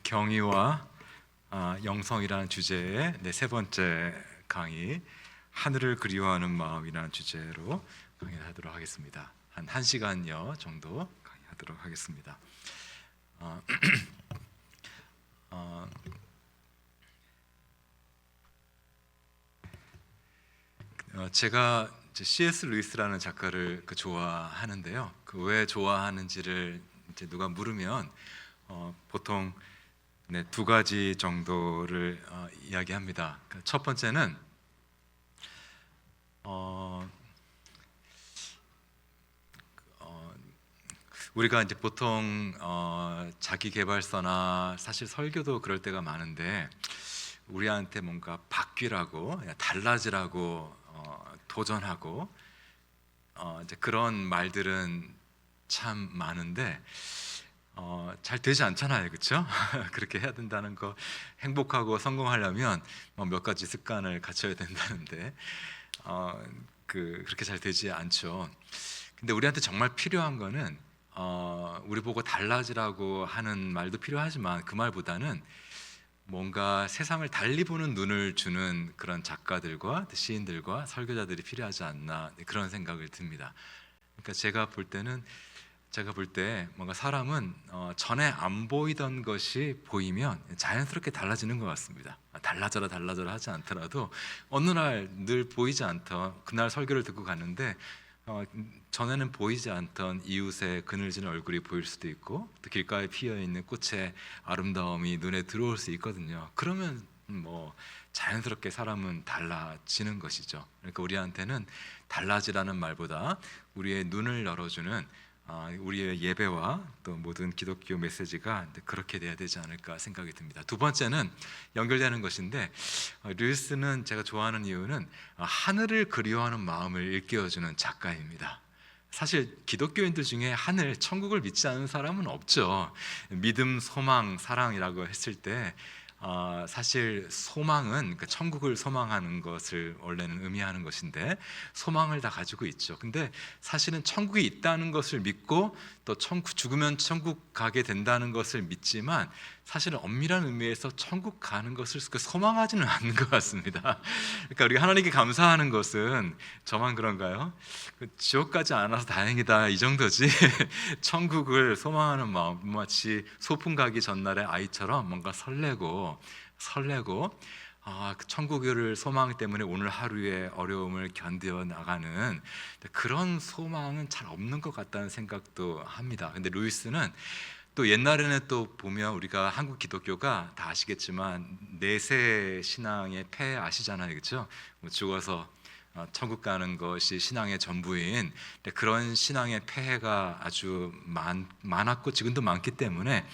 경의와 영성이라는 주제의 세 번째 강의, 하늘을 그리워하는 마음이라는 주제로 강의하도록 하겠습니다. 한 1시간여 정도 강의하도록 하겠습니다. 제가 C.S. 루이스라는 작가를 좋아하는데요. 왜 좋아하는지를 누가 물으면 보통 두 가지 정도를 이야기합니다. 첫 번째는 우리가 보통 자기계발서나 사실 설교도 그럴 때가 많은데 우리한테 뭔가 바뀌라고, 달라지라고 도전하고 그런 말들은 참 많은데 잘 되지 않잖아요, 그렇죠? 그렇게 해야 된다는 거, 행복하고 성공하려면 몇 가지 습관을 갖춰야 된다는데 그렇게 잘 되지 않죠. 근데 우리한테 정말 필요한 거는 우리 보고 달라지라고 하는 말도 필요하지만 그 말보다는 뭔가 세상을 달리 보는 눈을 주는 그런 작가들과 시인들과 설교자들이 필요하지 않나, 그런 생각을 듭니다. 그러니까 제가 볼 때 뭔가 사람은 전에 안 보이던 것이 보이면 자연스럽게 달라지는 것 같습니다. 달라져라 하지 않더라도 어느 날 늘 보이지 않던 그날 설교를 듣고 갔는데 전에는 보이지 않던 이웃의 그늘진 얼굴이 보일 수도 있고, 또 길가에 피어있는 꽃의 아름다움이 눈에 들어올 수 있거든요. 그러면 자연스럽게 사람은 달라지는 것이죠. 그러니까 우리한테는 달라지라는 말보다 우리의 눈을 열어주는 우리의 예배와 또 모든 기독교 메시지가 그렇게 돼야 되지 않을까 생각이 듭니다. 두 번째는 연결되는 것인데, 루이스는 제가 좋아하는 이유는 하늘을 그리워하는 마음을 일깨워주는 작가입니다. 사실 기독교인들 중에 하늘, 천국을 믿지 않는 사람은 없죠. 믿음, 소망, 사랑이라고 했을 때 사실 소망은 천국을 소망하는 것을 원래는 의미하는 것인데 소망을 다 가지고 있죠. 근데 사실은 천국이 있다는 것을 믿고 또 죽으면 천국 가게 된다는 것을 믿지만 사실은 엄밀한 의미에서 천국 가는 것을 소망하지는 않는 것 같습니다. 그러니까 우리가 하나님께 감사하는 것은 저만 그런가요? 지옥 가지 않아서 다행이다, 이 정도지. 천국을 소망하는 마음, 마치 소풍 가기 전날의 아이처럼 뭔가 설레고 그 천국을 소망 때문에 오늘 하루의 어려움을 견뎌 나가는 그런 소망은 잘 없는 것 같다는 생각도 합니다. 근데 루이스는 또 옛날에는 또 보면 우리가 한국 기독교가 다 아시겠지만 내세 신앙의 폐 아시잖아요, 그렇죠? 죽어서 천국 가는 것이 신앙의 전부인 그런 신앙의 폐해가 아주 많았고 지금도 많기 때문에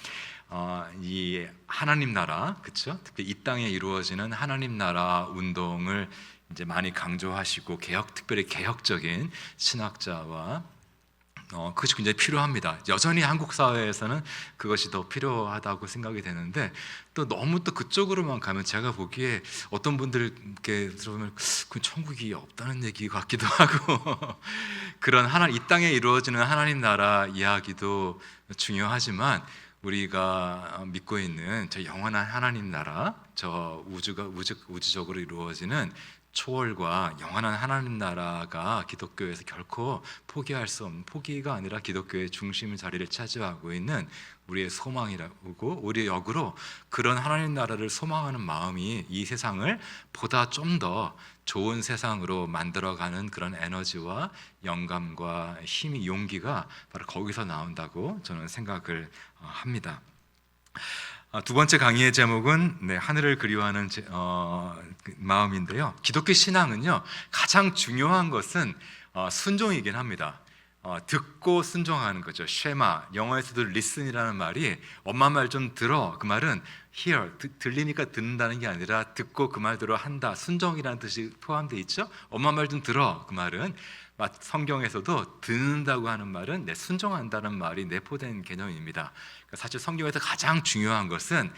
이 하나님 나라, 그렇죠? 특히 이 땅에 이루어지는 하나님 나라 운동을 이제 많이 강조하시고 특별히 개혁적인 신학자와 그것이 굉장히 필요합니다. 여전히 한국 사회에서는 그것이 더 필요하다고 생각이 되는데 또 너무 또 그쪽으로만 가면 제가 보기에 어떤 분들께 들으면 그 천국이 없다는 얘기 같기도 하고 그런 이 땅에 이루어지는 하나님 나라 이야기도 중요하지만 우리가 믿고 있는 저 영원한 하나님 나라, 저 우주적으로 이루어지는 초월과 영원한 하나님 나라가 기독교에서 결코 포기할 수 없는, 포기가 아니라 기독교의 중심 자리를 차지하고 있는 우리의 소망이라고, 우리의 역으로 그런 하나님 나라를 소망하는 마음이 이 세상을 보다 좀 더 좋은 세상으로 만들어가는 그런 에너지와 영감과 힘이, 용기가 바로 거기서 나온다고 저는 생각을 합니다. 두 번째 강의의 제목은 하늘을 그리워하는 마음인데요. 기독교 신앙은요, 가장 중요한 것은 순종이긴 합니다. 듣고 순종하는 거죠. 쉐마, 영어에서도 listen이라는 말이 엄마 말 좀 들어, 그 말은 hear, 들리니까 듣는다는 게 아니라 듣고 그 말대로 한다, 순종이라는 뜻이 포함되어 있죠. 엄마 말 좀 들어, 그 말은 성경에서도 듣는다고 하는 말은 순종한다는 말이 내포된 개념입니다. 사실 성경에서 가장 중요한 것은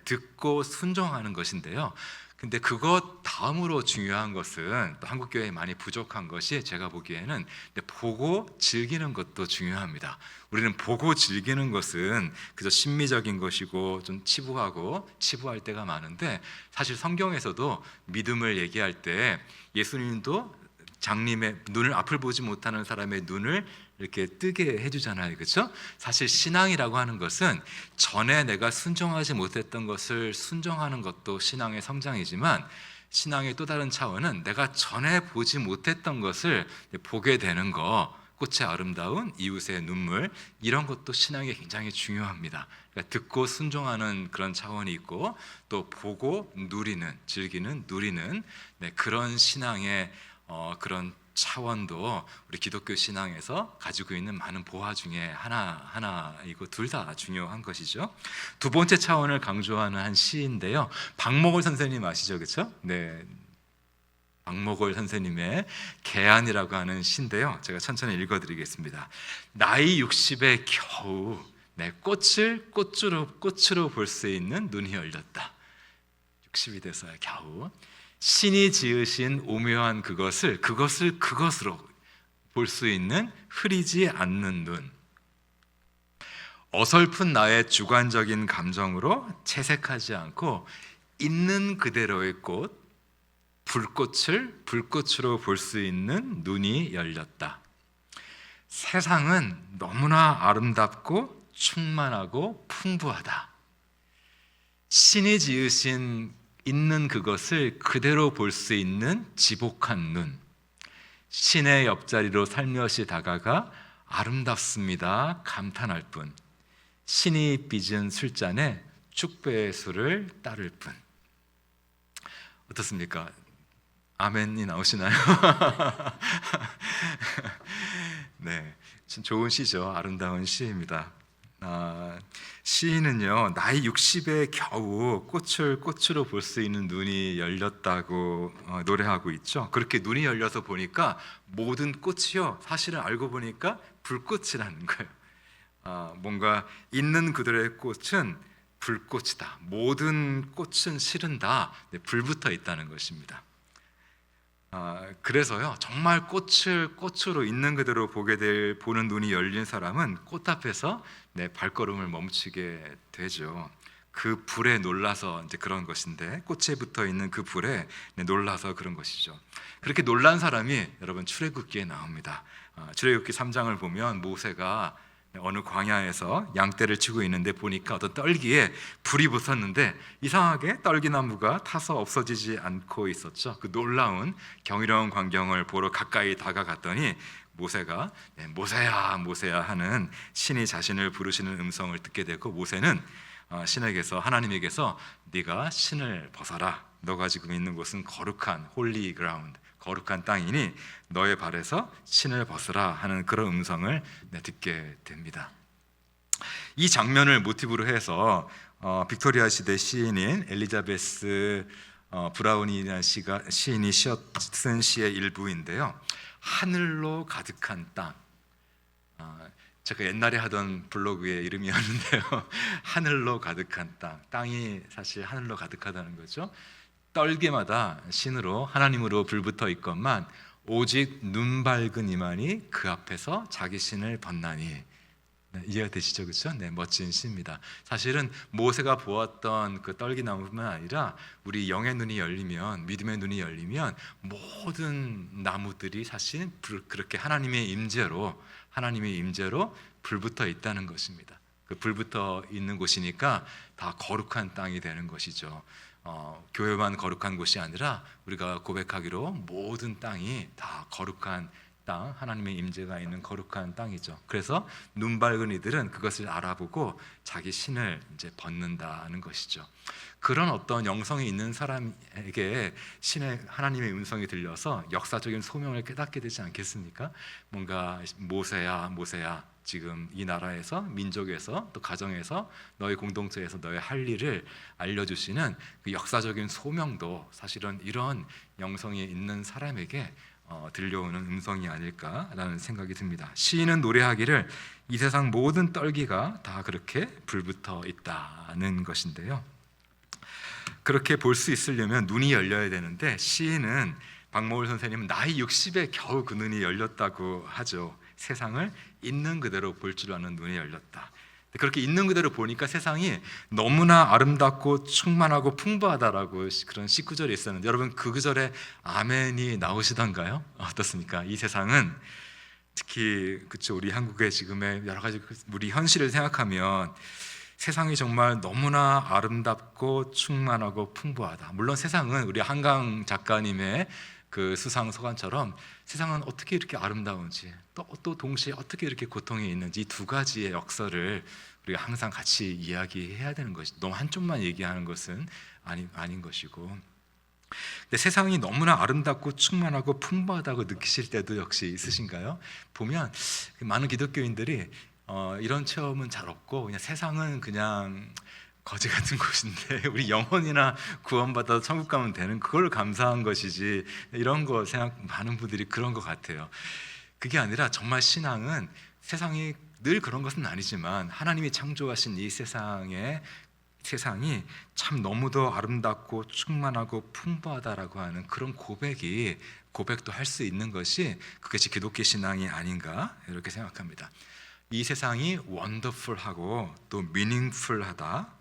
듣고 순종하는 것인데요. 근데 그것 다음으로 중요한 것은 또 한국 교회에 많이 부족한 것이 제가 보기에는 보고 즐기는 것도 중요합니다. 우리는 보고 즐기는 것은 그저 심미적인 것이고 좀 치부할 때가 많은데, 사실 성경에서도 믿음을 얘기할 때 예수님도 장님의 눈을, 앞을 보지 못하는 사람의 눈을 이렇게 뜨게 해주잖아요, 그렇죠? 사실 신앙이라고 하는 것은 전에 내가 순종하지 못했던 것을 순종하는 것도 신앙의 성장이지만, 신앙의 또 다른 차원은 내가 전에 보지 못했던 것을 보게 되는 거, 꽃의 아름다운 이웃의 눈물, 이런 것도 신앙에 굉장히 중요합니다. 그러니까 듣고 순종하는 그런 차원이 있고, 또 보고 누리는, 즐기는, 누리는 그런 신앙의 그런 차원도 우리 기독교 신앙에서 가지고 있는 많은 보화 중에 하나이고, 둘 다 중요한 것이죠. 두 번째 차원을 강조하는 한 시인데요, 박목월 선생님 아시죠, 그렇죠? 네, 박목월 선생님의 개안이라고 하는 시인데요, 제가 천천히 읽어드리겠습니다. 나이 60에 겨우 꽃을 꽃으로 볼 수 있는 눈이 열렸다. 60이 돼서야 겨우 신이 지으신 오묘한 그것을 그것으로 볼 수 있는 흐리지 않는 눈. 어설픈 나의 주관적인 감정으로 채색하지 않고 있는 그대로의 꽃, 불꽃을 불꽃으로 볼 수 있는 눈이 열렸다. 세상은 너무나 아름답고 충만하고 풍부하다. 신이 지으신 있는 그것을 그대로 볼 수 있는 지복한 눈, 신의 옆자리로 살며시 다가가 아름답습니다 감탄할 뿐, 신이 빚은 술잔에 축배의 술을 따를 뿐. 어떻습니까? 아멘이 나오시나요? 네, 참 좋은 시죠. 아름다운 시입니다. 시인은요, 나이 60에 겨우 꽃으로 볼 수 있는 눈이 열렸다고 노래하고 있죠. 그렇게 눈이 열려서 보니까 모든 꽃이요, 사실은 알고 보니까 불꽃이라는 거예요. 뭔가 있는 그들의 꽃은 불꽃이다. 모든 꽃은 실은 다 불붙어 있다는 것입니다. 그래서요, 정말 꽃으로 있는 그대로 보는 눈이 열린 사람은 꽃 앞에서 내 발걸음을 멈추게 되죠. 그 불에 놀라서 이제 그런 것인데, 꽃에 붙어 있는 그 불에 놀라서 그런 것이죠. 그렇게 놀란 사람이 여러분 출애굽기에 나옵니다. 출애굽기 3장을 보면 모세가 어느 광야에서 양떼를 치고 있는데 보니까 어떤 떨기에 불이 붙었는데 이상하게 떨기나무가 타서 없어지지 않고 있었죠. 그 놀라운 경이로운 광경을 보러 가까이 다가갔더니 모세가 모세야 모세야 하는 신이 자신을 부르시는 음성을 듣게 되고, 모세는 하나님에게서 네가 신을 벗어라. 너가 지금 있는 곳은 거룩한 홀리 그라운드, 거룩한 땅이니 너의 발에서 신을 벗으라 하는 그런 음성을 듣게 됩니다. 이 장면을 모티브로 해서 빅토리아 시대 시인인 엘리자베스 브라운이라는 시인이 쓴 시의 일부인데요, 하늘로 가득한 땅. 제가 옛날에 하던 블로그의 이름이었는데요, 하늘로 가득한 땅. 땅이 사실 하늘로 가득하다는 거죠. 떨기마다 신으로, 하나님으로 불붙어 있건만 오직 눈 밝은 이만이 그 앞에서 자기 신을 벗나니. 이해가 되시죠? 그렇죠? 네, 멋진 시입니다. 사실은 모세가 보았던 그 떨기나무뿐만 아니라 우리 영의 눈이 열리면, 믿음의 눈이 열리면 모든 나무들이 사실 그렇게 하나님의 임재로 불붙어 있다는 것입니다. 그 불붙어 있는 곳이니까 다 거룩한 땅이 되는 것이죠. 교회만 거룩한 곳이 아니라 우리가 고백하기로 모든 땅이 다 거룩한 땅, 하나님의 임재가 있는 거룩한 땅이죠. 그래서 눈 밝은 이들은 그것을 알아보고 자기 신을 이제 벗는다는 것이죠. 그런 어떤 영성이 있는 사람에게 하나님의 음성이 들려서 역사적인 소명을 깨닫게 되지 않겠습니까? 뭔가 모세야 지금 이 나라에서, 민족에서, 또 가정에서, 너의 공동체에서 너의 할 일을 알려주시는 그 역사적인 소명도 사실은 이런 영성이 있는 사람에게 들려오는 음성이 아닐까라는 생각이 듭니다. 시인은 노래하기를 이 세상 모든 떨기가 다 그렇게 불붙어 있다는 것인데요, 그렇게 볼 수 있으려면 눈이 열려야 되는데 시인은 박모울 선생님은 나이 60에 겨우 그 눈이 열렸다고 하죠. 세상을 있는 그대로 볼 줄 아는 눈이 열렸다. 그렇게 있는 그대로 보니까 세상이 너무나 아름답고 충만하고 풍부하다라고 그런 19절에 있었는데, 여러분 그 구절에 아멘이 나오시던가요? 어떻습니까? 이 세상은 특히 그쵸, 우리 한국의 지금의 여러 가지 우리 현실을 생각하면 세상이 정말 너무나 아름답고 충만하고 풍부하다. 물론 세상은 우리 한강 작가님의 그 수상 소감처럼 세상은 어떻게 이렇게 아름다운지 또 동시에 어떻게 이렇게 고통이 있는지 이 두 가지의 역설을 우리가 항상 같이 이야기해야 되는 것이, 너무 한쪽만 얘기하는 것은 아닌 것이고, 근데 세상이 너무나 아름답고 충만하고 풍부하다고 느끼실 때도 역시 있으신가요? 보면 많은 기독교인들이 이런 체험은 잘 없고 그냥 세상은 그냥 거지 같은 곳인데 우리 영혼이나 구원받아서 천국 가면 되는 그걸 감사한 것이지, 이런 거 생각 많은 분들이 그런 것 같아요. 그게 아니라 정말 신앙은 세상이 늘 그런 것은 아니지만 하나님이 창조하신 이 세상이 참 너무도 아름답고 충만하고 풍부하다라고 하는 그런 고백도 할 수 있는 것이 그것이 기독교 신앙이 아닌가 이렇게 생각합니다. 이 세상이 원더풀하고 또 미닝풀하다,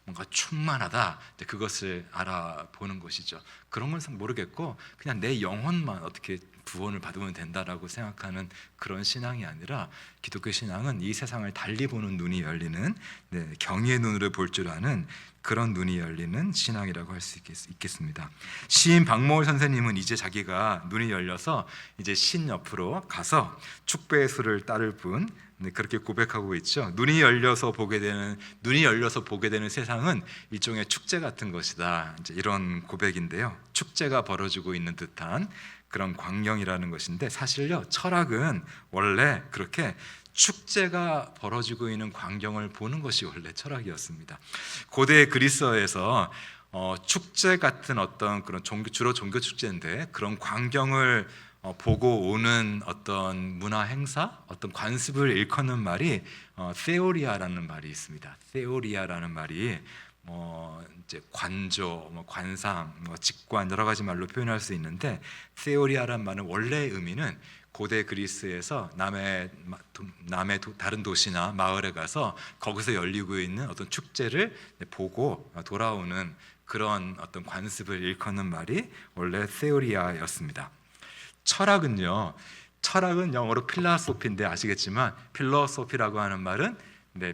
뭔가 충만하다, 그것을 알아보는 것이죠. 그런 것은 모르겠고 그냥 내 영혼만 어떻게 구원을 받으면 된다라고 생각하는 그런 신앙이 아니라, 기독교 신앙은 이 세상을 달리 보는 눈이 열리는, 경의의 눈으로 볼 줄 아는 그런 눈이 열리는 신앙이라고 할 수 있겠습니다. 시인 박모울 선생님은 이제 자기가 눈이 열려서 이제 신 옆으로 가서 축배의 수를 따를 뿐, 그렇게 고백하고 있죠. 눈이 열려서 보게 되는 세상은 일종의 축제 같은 것이다, 이제 이런 고백인데요. 축제가 벌어지고 있는 듯한 그런 광경이라는 것인데, 사실요 철학은 원래 그렇게 축제가 벌어지고 있는 광경을 보는 것이 원래 철학이었습니다. 고대 그리스어에서 축제 같은 어떤 그런 주로 종교 축제인데 그런 광경을 보고 오는 어떤 문화 행사, 어떤 관습을 일컫는 말이 세오리아라는 말이 있습니다. 세오리아라는 말이 이제 관조, 관상, 직관 여러 가지 말로 표현할 수 있는데, 세오리아라는 말은 원래 의미는 고대 그리스에서 남의 다른 도시나 마을에 가서 거기서 열리고 있는 어떤 축제를 보고 돌아오는 그런 어떤 관습을 일컫는 말이 원래 세오리아였습니다. 철학은 영어로 필라소피인데 아시겠지만 필로소피라고 하는 말은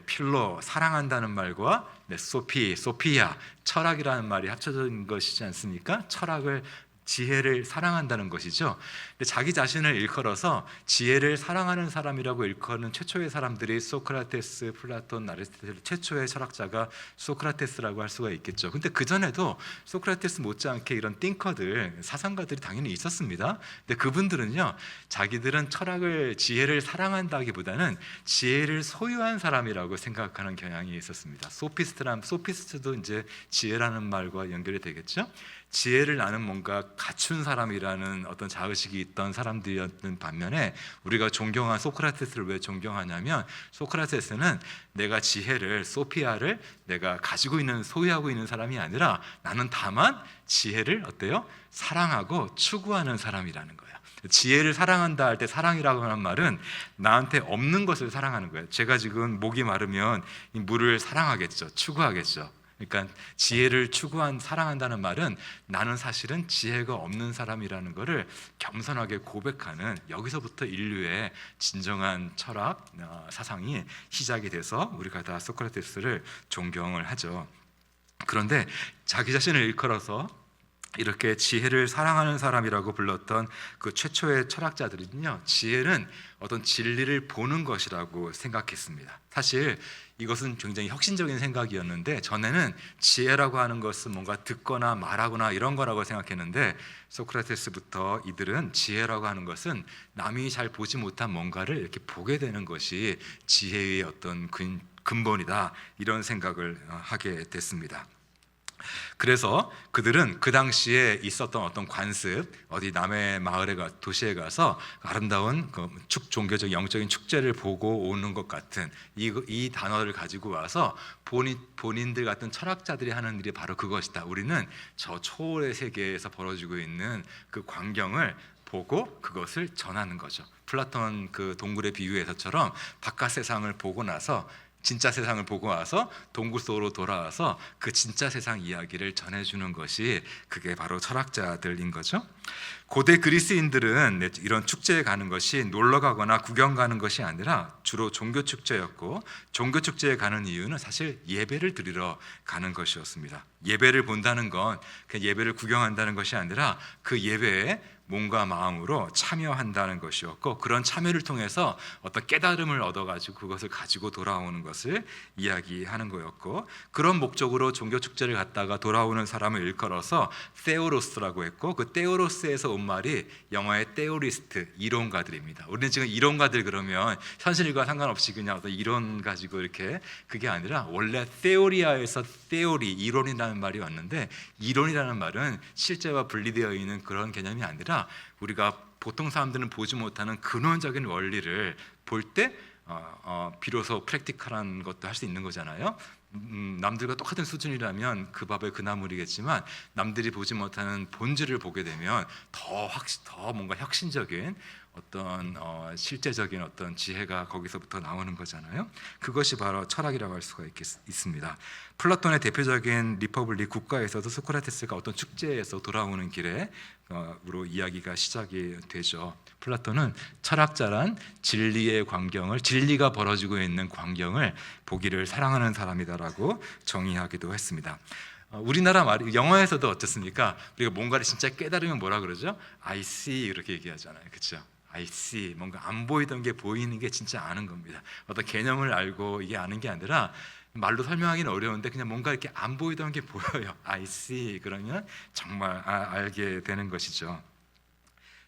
필로 사랑한다는 말과 소피아 철학이라는 말이 합쳐진 것이지 않습니까? 철학을 지혜를 사랑한다는 것이죠. 근데 자기 자신을 일컬어서 지혜를 사랑하는 사람이라고 일컬는 최초의 사람들이 소크라테스, 플라톤, 아리스토텔, 최초의 철학자가 소크라테스라고 할 수가 있겠죠. 근데 그 전에도 소크라테스 못지않게 이런 띵커들, 사상가들이 당연히 있었습니다. 근데 그분들은요, 자기들은 지혜를 사랑한다기보다는 지혜를 소유한 사람이라고 생각하는 경향이 있었습니다. 소피스트도 이제 지혜라는 말과 연결이 되겠죠. 지혜를 아는 뭔가 갖춘 사람이라는 어떤 자의식이 있던 사람들이었던 반면에, 우리가 존경한 소크라테스를 왜 존경하냐면, 소크라테스는 내가 지혜를, 소피아를 내가 소유하고 있는 사람이 아니라 나는 다만 지혜를 사랑하고 추구하는 사람이라는 거예요. 지혜를 사랑한다 할 때 사랑이라고 하는 말은 나한테 없는 것을 사랑하는 거예요. 제가 지금 목이 마르면 이 물을 사랑하겠죠, 추구하겠죠. 그러니까 지혜를 사랑한다는 말은 나는 사실은 지혜가 없는 사람이라는 것을 겸손하게 고백하는, 여기서부터 인류의 진정한 철학 사상이 시작이 돼서 우리가 다 소크라테스를 존경을 하죠. 그런데 자기 자신을 일컬어서 이렇게 지혜를 사랑하는 사람이라고 불렀던 그 최초의 철학자들은요, 지혜는 어떤 진리를 보는 것이라고 생각했습니다. 사실 이것은 굉장히 혁신적인 생각이었는데, 전에는 지혜라고 하는 것은 뭔가 듣거나 말하거나 이런 거라고 생각했는데, 소크라테스부터 이들은 지혜라고 하는 것은 남이 잘 보지 못한 뭔가를 이렇게 보게 되는 것이 지혜의 어떤 근본이다, 이런 생각을 하게 됐습니다. 그래서 그들은 그 당시에 있었던 어떤 관습, 어디 남의 도시에 가서 아름다운 종교적 영적인 축제를 보고 오는 것 같은 이 단어를 가지고 와서 본인들 같은 철학자들이 하는 일이 바로 그것이다. 우리는 저 초월의 세계에서 벌어지고 있는 그 광경을 보고 그것을 전하는 거죠. 플라톤 그 동굴의 비유에서처럼 바깥 세상을 보고 나서 진짜 세상을 보고 와서 동굴 속으로 돌아와서 그 진짜 세상 이야기를 전해주는 것이 그게 바로 철학자들인 거죠. 고대 그리스인들은 이런 축제에 가는 것이 놀러 가거나 구경 가는 것이 아니라 주로 종교 축제였고, 종교 축제에 가는 이유는 사실 예배를 드리러 가는 것이었습니다. 예배를 본다는 건 그냥 예배를 구경한다는 것이 아니라 그 예배에 몸과 마음으로 참여한다는 것이었고, 그런 참여를 통해서 어떤 깨달음을 얻어가지고 그것을 가지고 돌아오는 것을 이야기하는 거였고, 그런 목적으로 종교축제를 갔다가 돌아오는 사람을 일컬어서 테오로스라고 했고, 그 테오로스에서 온 말이 영어의 테오리스트, 이론가들입니다. 우리는 지금 이론가들 그러면 현실과 상관없이 그냥 어떤 이론 가지고 이렇게, 그게 아니라 원래 테오리아에서 테오리, 이론이라는 말이 왔는데, 이론이라는 말은 실제와 분리되어 있는 그런 개념이 아니라 우리가 보통 사람들은 보지 못하는 근원적인 원리를 볼 때 비로소 프랙티컬한 것도 할 수 있는 거잖아요. 남들과 똑같은 수준이라면 그 밥에 그 나물이겠지만, 남들이 보지 못하는 본질을 보게 되면 더 뭔가 혁신적인 어떤 실제적인 어떤 지혜가 거기서부터 나오는 거잖아요. 그것이 바로 철학이라고 할 수가 있습니다. 플라톤의 대표적인 리퍼블릭 국가에서도 소크라테스가 어떤 축제에서 돌아오는 길에 으로 이야기가 시작이 되죠. 플라톤은 철학자란 진리가 벌어지고 있는 광경을 보기를 사랑하는 사람이다라고 정의하기도 했습니다. 우리나라 영어에서도 어떻습니까? 우리가 뭔가를 진짜 깨달으면 뭐라 그러죠? I see 이렇게 얘기하잖아요. 그렇죠? I see, 뭔가 안 보이던 게 보이는 게 진짜 아는 겁니다. 어떤 개념을 알고 이게 아는 게 아니라 말로 설명하기는 어려운데 그냥 뭔가 이렇게 안 보이던 게 보여요. I see, 그러면 정말 알게 되는 것이죠.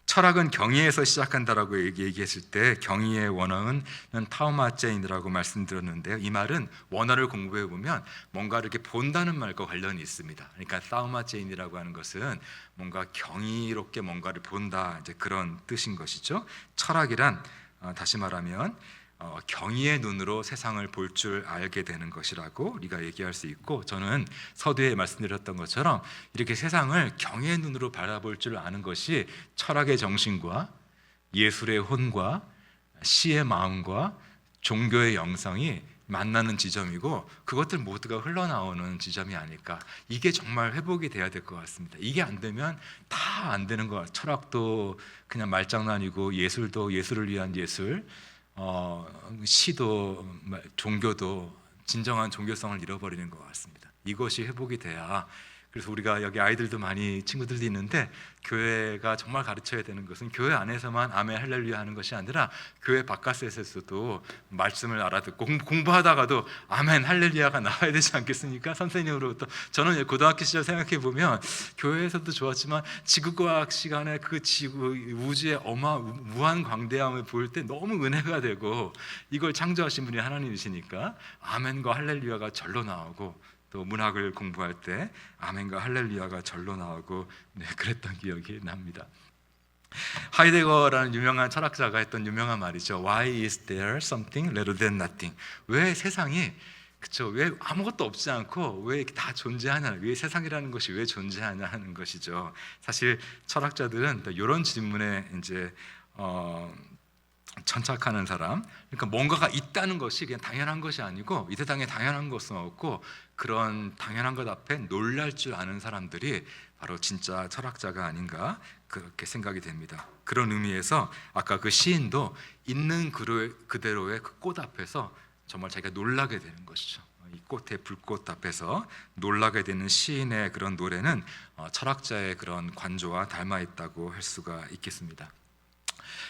철학은 경의에서 시작한다라고 얘기했을 때, 경의의 원어는 타우마제인이라고 말씀드렸는데요. 이 말은 원어를 공부해 보면 뭔가 이렇게 본다는 말과 관련이 있습니다. 그러니까 타우마제인이라고 하는 것은 뭔가 경이롭게 뭔가를 본다, 이제 그런 뜻인 것이죠. 철학이란 다시 말하면 경의의 눈으로 세상을 볼 줄 알게 되는 것이라고 우리가 얘기할 수 있고, 저는 서두에 말씀드렸던 것처럼 이렇게 세상을 경의의 눈으로 바라볼 줄 아는 것이 철학의 정신과 예술의 혼과 시의 마음과 종교의 영성이 만나는 지점이고, 그것들 모두가 흘러나오는 지점이 아닐까. 이게 정말 회복이 돼야 될 것 같습니다. 이게 안 되면 다 안 되는 것 같아요. 철학도 그냥 말장난이고, 예술도 예술을 위한 예술, 시도, 종교도 진정한 종교성을 잃어버리는 것 같습니다. 이것이 회복이 돼야. 그래서 우리가 여기 아이들도 많이 친구들도 있는데, 교회가 정말 가르쳐야 되는 것은 교회 안에서만 아멘 할렐루야 하는 것이 아니라 교회 바깥에서도 말씀을 알아듣고 공부하다가도 아멘 할렐루야가 나와야 되지 않겠습니까? 선생님으로부터. 저는 고등학교 시절 생각해 보면 교회에서도 좋았지만 지구과학 시간에 그 지구 우주의 무한 광대함을 볼 때 너무 은혜가 되고, 이걸 창조하신 분이 하나님이시니까 아멘과 할렐루야가 절로 나오고, 또 문학을 공부할 때 아멘과 할렐루야가 절로 나오고, 그랬던 기억이 납니다. 하이데거라는 유명한 철학자가 했던 유명한 말이죠. Why is there something rather than nothing? 왜 세상이, 그렇죠? 왜 아무것도 없지 않고 왜 다 존재하냐? 왜 세상이라는 것이 왜 존재하냐 하는 것이죠. 사실 철학자들은 이런 질문에 이제 천착하는 사람, 그러니까 뭔가가 있다는 것이 그냥 당연한 것이 아니고, 이 세상에 당연한 것은 없고, 그런 당연한 것 앞에 놀랄 줄 아는 사람들이 바로 진짜 철학자가 아닌가, 그렇게 생각이 됩니다. 그런 의미에서 아까 그 시인도 있는 그대로의 그 꽃 앞에서 정말 자기가 놀라게 되는 것이죠. 이 꽃의 불꽃 앞에서 놀라게 되는 시인의 그런 노래는 철학자의 그런 관조와 닮아 있다고 할 수가 있겠습니다.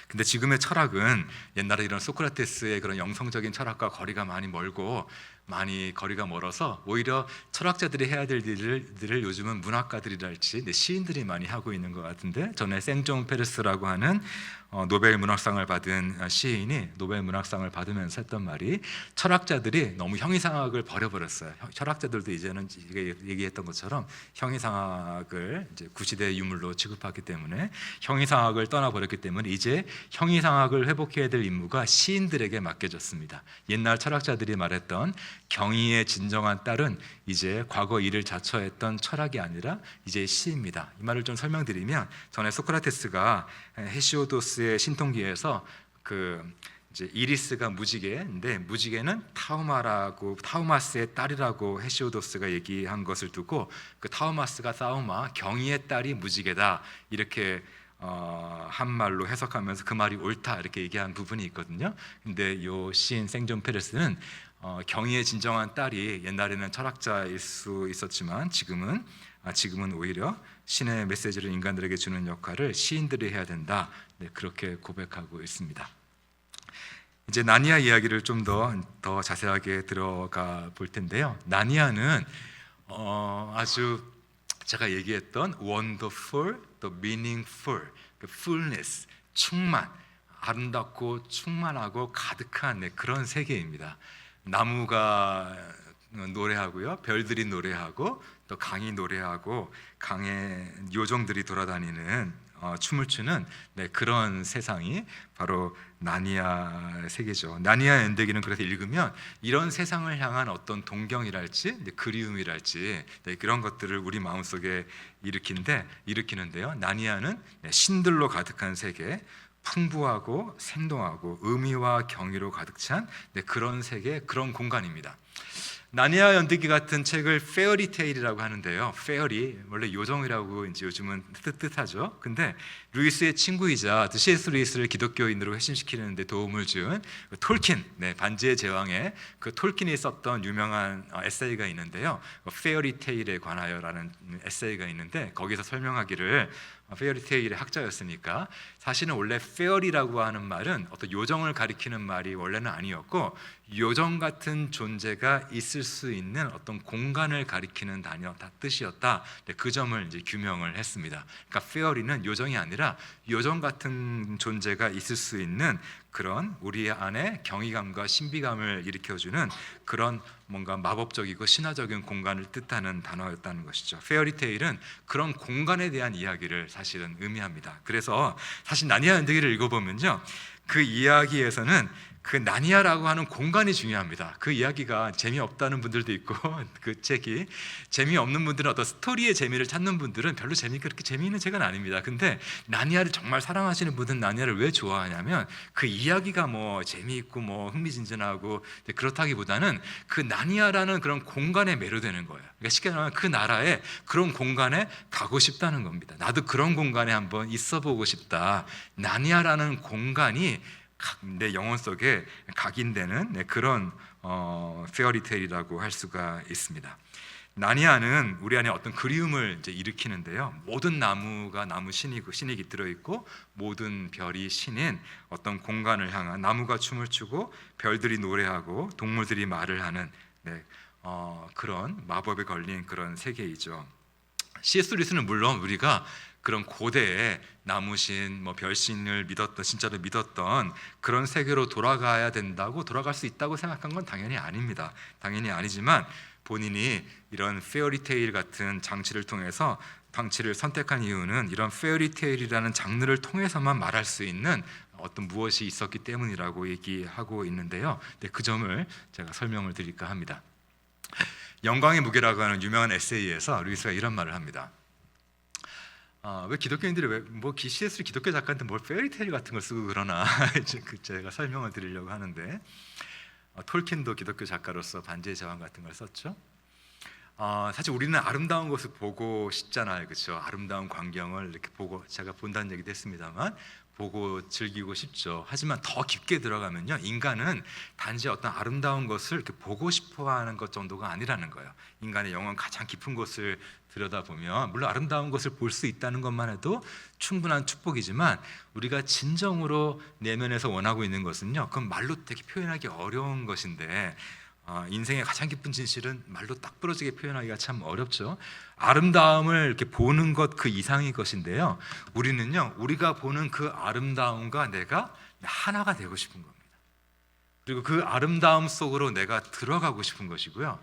근데 지금의 철학은 옛날에 이런 소크라테스의 그런 영성적인 철학과 거리가 많이 멀고, 많이 거리가 멀어서 오히려 철학자들이 해야 될 일들을 요즘은 문학가들이랄지 시인들이 많이 하고 있는 것 같은데, 전에 생종 페르스라고 하는 노벨 문학상을 받은 시인이 노벨 문학상을 받으면서 했던 말이, 철학자들이 너무 형이상학을 버려버렸어요. 철학자들도 이제는 얘기했던 것처럼 형이상학을 이제 구시대의 유물로 취급하기 때문에, 형이상학을 떠나버렸기 때문에 이제 형이상학을 회복해야 될 임무가 시인들에게 맡겨졌습니다. 옛날 철학자들이 말했던 경의의 진정한 딸은 이제 과거 일을 자처했던 철학이 아니라 이제 시입니다. 이 말을 좀 설명드리면, 전에 소크라테스가 헤시오도스의 신통기에서 이제 이리스가 무지개인데, 무지개는 타우마스의 딸이라고 헤시오도스가 얘기한 것을 두고, 그 타우마스가 사우마, 경의의 딸이 무지개다, 이렇게 한 말로 해석하면서 그 말이 옳다 이렇게 얘기한 부분이 있거든요. 근데 요 시인 생존 페레스는 경의의 진정한 딸이 옛날에는 철학자일 수 있었지만 지금은 오히려 신의 메시지를 인간들에게 주는 역할을 시인들이 해야 된다, 그렇게 고백하고 있습니다. 이제 나니아 이야기를 좀 더 자세하게 들어가 볼 텐데요. 나니아는 아주 제가 얘기했던 wonderful, 또 meaningful, fullness, 충만, 아름답고 충만하고 가득한 그런 세계입니다. 나무가 노래하고요, 별들이 노래하고, 또 강이 노래하고, 강에 요정들이 돌아다니는 춤을 추는 그런 세상이 바로 나니아 세계죠. 나니아 연대기는 그래서 읽으면 이런 세상을 향한 어떤 동경이랄지 그리움이랄지 그런 것들을 우리 마음속에 일으키는데요. 나니아는 신들로 가득한 세계, 풍부하고 생동하고 의미와 경의로 가득 찬 그런 세계, 그런 공간입니다. 나니아 연대기 같은 책을 페어리테일이라고 하는데요. 페어리, 원래 요정이라고 이제 요즘은 뜻하죠. 근데 루이스의 친구이자 C.S. 루이스를 기독교인으로 회심시키는 데 도움을 준 톨킨, 반지의 제왕의 그 톨킨이 썼던 유명한 에세이가 있는데요. 페어리테일에 관하여라는 에세이가 있는데, 거기서 설명하기를, 페어리테일의 학자였으니까, 사실은 원래 페어리라고 하는 말은 어떤 요정을 가리키는 말이 원래는 아니었고, 요정 같은 존재가 있을 수 있는 어떤 공간을 가리키는 뜻이었다. 그 점을 이제 규명을 했습니다. 그러니까 페어리는 요정이 아니라 요정 같은 존재가 있을 수 있는 그런 우리 안에 경이감과 신비감을 일으켜주는 그런 뭔가 마법적이고 신화적인 공간을 뜻하는 단어였다는 것이죠. 페어리테일은 그런 공간에 대한 이야기를 사실은 의미합니다. 그래서 사실 나니아 연대기를 읽어보면요, 그 이야기에서는 그 나니아라고 하는 공간이 중요합니다. 그 이야기가 재미없다는 분들도 있고, 그 책이 재미없는 분들은, 어떤 스토리의 재미를 찾는 분들은 별로 그렇게 재미있는 책은 아닙니다. 근데 나니아를 정말 사랑하시는 분들은 나니아를 왜 좋아하냐면, 그 이야기가 뭐 재미있고 뭐 흥미진진하고 그렇다기보다는 그 나니아라는 그런 공간에 매료되는 거예요. 그러니까 쉽게 말하면 그 나라에, 그런 공간에 가고 싶다는 겁니다. 나도 그런 공간에 한번 있어보고 싶다. 나니아라는 공간이 내 영혼 속에 각인되는 그런 페어리테일이라고 할 수가 있습니다. 나니아는 우리 안에 어떤 그리움을 이제 일으키는데요. 모든 나무가 나무 신이 깃들어 있고, 모든 별이 신인 어떤 공간을 향한, 나무가 춤을 추고 별들이 노래하고 동물들이 말을 하는 그런 마법에 걸린 그런 세계이죠. C.S. 루이스는 물론 우리가 그런 고대의 나무신, 별신을 믿었던, 진짜로 믿었던 그런 세계로 돌아갈 수 있다고 생각한 건 당연히 아닙니다. 당연히 아니지만 본인이 이런 페어리테일 같은 장치를 선택한 이유는 이런 페어리테일이라는 장르를 통해서만 말할 수 있는 어떤 무엇이 있었기 때문이라고 얘기하고 있는데요. 그 점을 제가 설명을 드릴까 합니다. 영광의 무게라고 하는 유명한 에세이에서 루이스가 이런 말을 합니다. 왜 기독교인들이 C.S. 기독교 작가한테 뭘 페어리테일 같은 걸 쓰고 그러나 제가 설명을 드리려고 하는데, 톨킨도 기독교 작가로서 반지의 제왕 같은 걸 썼죠. 사실 우리는 아름다운 것을 보고 싶잖아요, 그렇죠? 아름다운 광경을 이렇게 보고, 제가 본다는 얘기도 했습니다만 보고 즐기고 싶죠. 하지만 더 깊게 들어가면요, 인간은 단지 어떤 아름다운 것을 이렇게 보고 싶어하는 것 정도가 아니라는 거예요. 인간의 영혼 가장 깊은 곳을 들여다보면, 물론 아름다운 것을 볼 수 있다는 것만 해도 충분한 축복이지만, 우리가 진정으로 내면에서 원하고 있는 것은요, 그건 말로 되게 표현하기 어려운 것인데, 인생의 가장 기쁜 진실은 말로 딱 부러지게 표현하기가 참 어렵죠. 아름다움을 이렇게 보는 것 그 이상의 것인데요. 우리는요, 우리가 보는 그 아름다움과 내가 하나가 되고 싶은 겁니다. 그리고 그 아름다움 속으로 내가 들어가고 싶은 것이고요.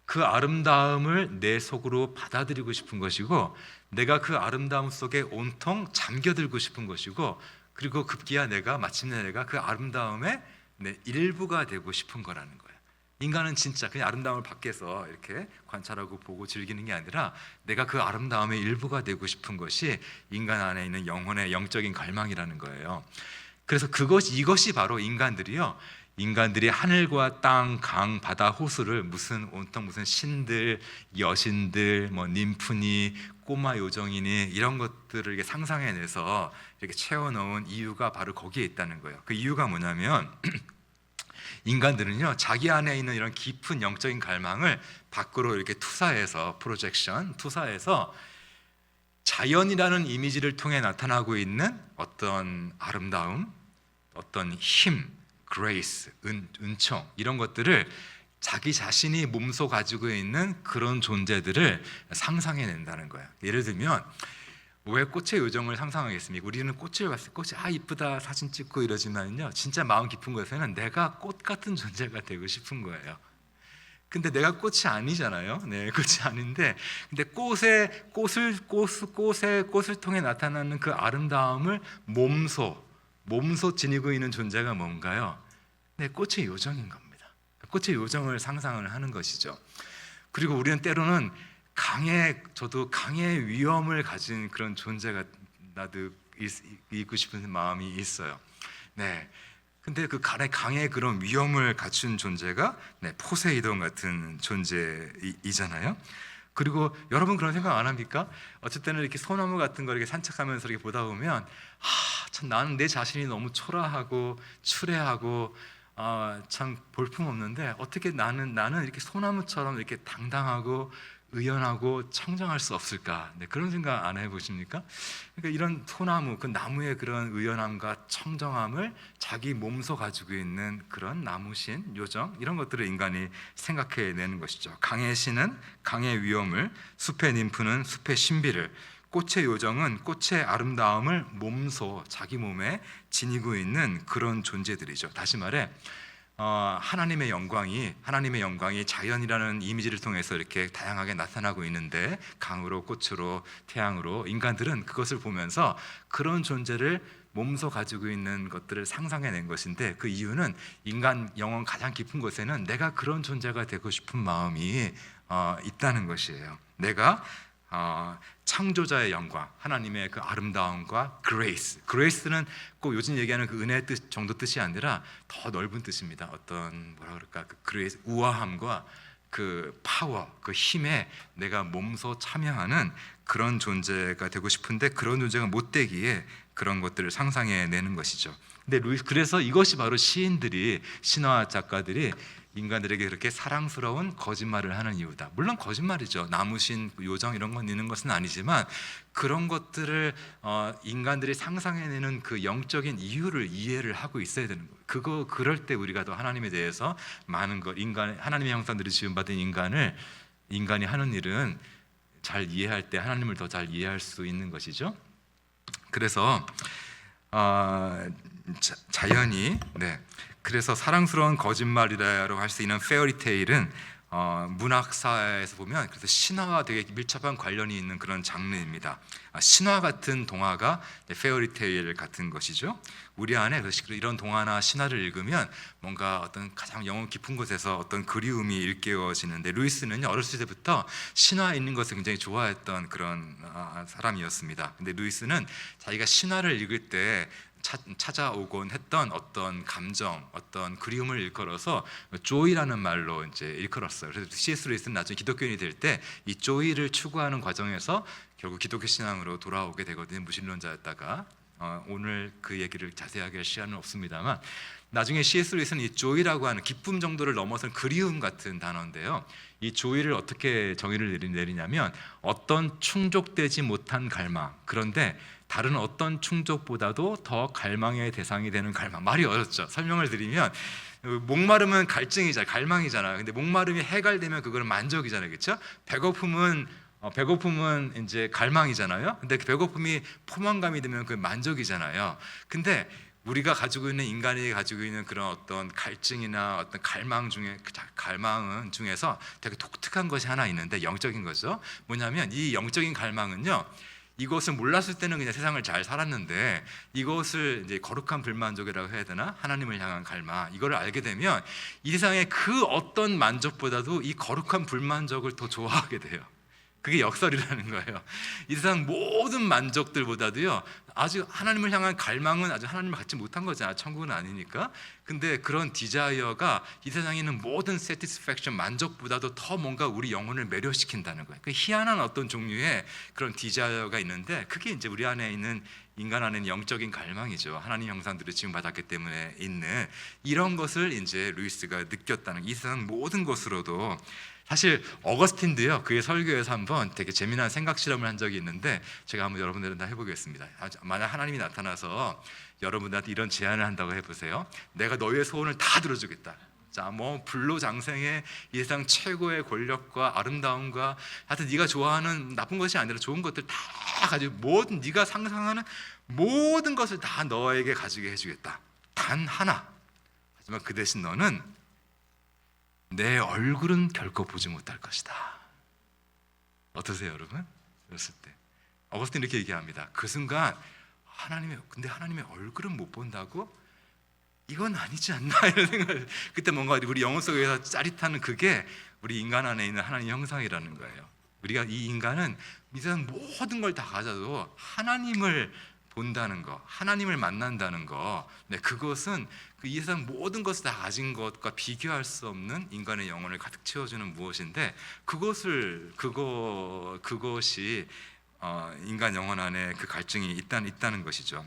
그 아름다움을 내 속으로 받아들이고 싶은 것이고, 내가 그 아름다움 속에 온통 잠겨들고 싶은 것이고, 그리고 급기야 마침내 내가 그 아름다움의 내 일부가 되고 싶은 거라는 거예요. 인간은 진짜 그냥 아름다움을 밖에서 이렇게 관찰하고 보고 즐기는 게 아니라 내가 그 아름다움의 일부가 되고 싶은 것이 인간 안에 있는 영혼의 영적인 갈망이라는 거예요. 그래서 이것이 바로 인간들이 하늘과 땅, 강, 바다, 호수를 온통 무슨 신들, 여신들, 님프니, 꼬마 요정이니 이런 것들을 이렇게 상상해내서 이렇게 채워넣은 이유가 바로 거기에 있다는 거예요. 그 이유가 뭐냐면 인간들은요, 자기 안에 있는 이런 깊은 영적인 갈망을 밖으로 이렇게 투사해서 자연이라는 이미지를 통해 나타나고 있는 어떤 아름다움, 어떤 힘, grace, 은총 이런 것들을 자기 자신이 몸소 가지고 있는 그런 존재들을 상상해낸다는 거예요. 예를 들면 왜 꽃의 요정을 상상하겠습니까? 우리는 꽃을 봤을 때 꽃이 이쁘다 사진 찍고 이러지만요, 진짜 마음 깊은 곳에서는 내가 꽃 같은 존재가 되고 싶은 거예요. 근데 내가 꽃이 아니잖아요. 네, 꽃이 아닌데, 근데 꽃을 통해 나타나는 그 아름다움을 몸소 지니고 있는 존재가 뭔가요? 네, 꽃의 요정인 겁니다. 꽃의 요정을 상상을 하는 것이죠. 그리고 우리는 때로는 강의 위엄을 가진 그런 존재가 나도 있고 싶은 마음이 있어요. 네. 근데 그 강의 그런 위엄을 갖춘 존재가 포세이돈 같은 존재이잖아요. 그리고 여러분 그런 생각 안 합니까? 어쩔 때는 이렇게 소나무 같은 거 이렇게 산책하면서 이렇게 보다 보면 참 나는 내 자신이 너무 초라하고 추레하고 참 볼품없는데 어떻게 나는 이렇게 소나무처럼 이렇게 당당하고 의연하고 청정할 수 없을까? 그런 생각 안 해보십니까? 그러니까 이런 소나무, 그 나무의 그런 의연함과 청정함을 자기 몸소 가지고 있는 그런 나무신, 요정 이런 것들을 인간이 생각해내는 것이죠. 강의 신은 강의 위엄을, 숲의 ним프는 숲의 신비를, 꽃의 요정은 꽃의 아름다움을 몸소 자기 몸에 지니고 있는 그런 존재들이죠. 다시 말해 하나님의 영광이 자연이라는 이미지를 통해서 이렇게 다양하게 나타나고 있는데, 강으로 꽃으로 태양으로, 인간들은 그것을 보면서 그런 존재를 몸소 가지고 있는 것들을 상상해낸 것인데, 그 이유는 인간 영혼 가장 깊은 곳에는 내가 그런 존재가 되고 싶은 마음이 있다는 것이에요. 내가 창조자의 영광, 하나님의 그 아름다움과 그레이스는 꼭 요즘 얘기하는 그 은혜의 뜻 정도 뜻이 아니라 더 넓은 뜻입니다. 어떤 그 그레이스, 우아함과 그 파워, 그 힘에 내가 몸소 참여하는 그런 존재가 되고 싶은데, 그런 존재가 못 되기에 그런 것들을 상상해내는 것이죠. 근데 그래서 이것이 바로 신화 작가들이 인간들에게 그렇게 사랑스러운 거짓말을 하는 이유다. 물론 거짓말이죠. 나무신, 요정 이런 건 있는 것은 아니지만 그런 것들을 인간들이 상상해내는 그 영적인 이유를 이해를 하고 있어야 되는 거예요. 그럴 때 우리가 더 하나님에 대해서 많은 것, 하나님의 형상들이 지음받은 인간이 하는 일은 잘 이해할 때 하나님을 더 잘 이해할 수 있는 것이죠. 그래서 자연이 그래서 사랑스러운 거짓말이라고 할 수 있는 페어리테일은 문학사에서 보면 그래서 신화와 되게 밀접한 관련이 있는 그런 장르입니다. 신화 같은 동화가 페어리테일 같은 것이죠. 우리 안에 이런 동화나 신화를 읽으면 뭔가 어떤 가장 영혼 깊은 곳에서 어떤 그리움이 일깨워지는데, 루이스는 어렸을 때부터 신화에 있는 것을 굉장히 좋아했던 그런 사람이었습니다. 근데 루이스는 자기가 신화를 읽을 때 찾아오곤 했던 어떤 감정, 어떤 그리움을 일컬어서 조이라는 말로 이제 일컬었어요. 그래서 C.S. 루이스는 나중에 기독교인이 될 때 이 조이를 추구하는 과정에서 결국 기독교 신앙으로 돌아오게 되거든요. 무신론자였다가 오늘 그 얘기를 자세하게 할 시간은 없습니다만, 나중에 C.S. 루이스는 이 조이라고 하는 기쁨 정도를 넘어선 그리움 같은 단어인데요, 이 조이를 어떻게 정의를 내리냐면 어떤 충족되지 못한 갈망, 그런데 다른 어떤 충족보다도 더 갈망의 대상이 되는 갈망. 말이 어렵죠. 설명을 드리면 목마름은 갈증이잖아요. 갈망이잖아요. 근데 목마름이 해갈되면 그거는 만족이잖아요. 그렇죠? 배고픔은 이제 갈망이잖아요. 근데 그 배고픔이 포만감이 되면 그 만족이잖아요. 근데 우리가 가지고 있는 인간이 가지고 있는 그런 어떤 갈증이나 어떤 갈망은 중에서 되게 독특한 것이 하나 있는데 영적인 거죠. 뭐냐면 이 영적인 갈망은요. 이것을 몰랐을 때는 그냥 세상을 잘 살았는데 이것을 이제 거룩한 불만족이라고 해야 되나? 하나님을 향한 갈망. 이걸 알게 되면 이 세상의 그 어떤 만족보다도 이 거룩한 불만족을 더 좋아하게 돼요. 그게 역설이라는 거예요. 이 세상 모든 만족들보다도요, 아주 하나님을 향한 갈망은 아주 하나님을 갖지 못한 거잖아요. 천국은 아니니까. 근데 그런 디자이어가 이 세상에 있는 모든 satisfaction, 만족보다도 더 뭔가 우리 영혼을 매료시킨다는 거예요. 그 희한한 어떤 종류의 그런 디자이어가 있는데, 그게 이제 우리 안에 있는 인간 안에는 영적인 갈망이죠. 하나님 형상들을 지금 받았기 때문에 있는 이런 것을 이제 루이스가 느꼈다는, 이 세상 모든 것으로도. 사실 어거스틴도요, 그의 설교에서 한번 되게 재미난 생각 실험을 한 적이 있는데 제가 한번 여러분들은 해보겠습니다. 만약 하나님이 나타나서 여러분들한테 이런 제안을 한다고 해보세요. 내가 너희의 소원을 다 들어주겠다. 자, 뭐 불로장생의 이 세상 최고의 권력과 아름다움과 하여튼 네가 좋아하는 나쁜 것이 아니라 좋은 것들 다 가지고 모든 네가 상상하는 모든 것을 다 너에게 가지게 해주겠다. 단 하나. 하지만 그 대신 너는 내 얼굴은 결코 보지 못할 것이다. 어떠세요, 여러분? 그랬을 때 어거스틴 이렇게 얘기합니다. 그 순간 근데 하나님의 얼굴은 못 본다고? 이건 아니지 않나? 이런 생각. 그때 뭔가 우리 영혼 속에서 짜릿한 그게 우리 인간 안에 있는 하나님 형상이라는 거예요. 우리가 이 인간은 이 세상 모든 걸 다 가져도 하나님을 본다는 거, 하나님을 만난다는 거, 네, 그것은 이 세상 모든 것을 다 가진 것과 비교할 수 없는 인간의 영혼을 가득 채워주는 무엇인데 그것이 인간 영혼 안에 그 갈증이 있다는 것이죠.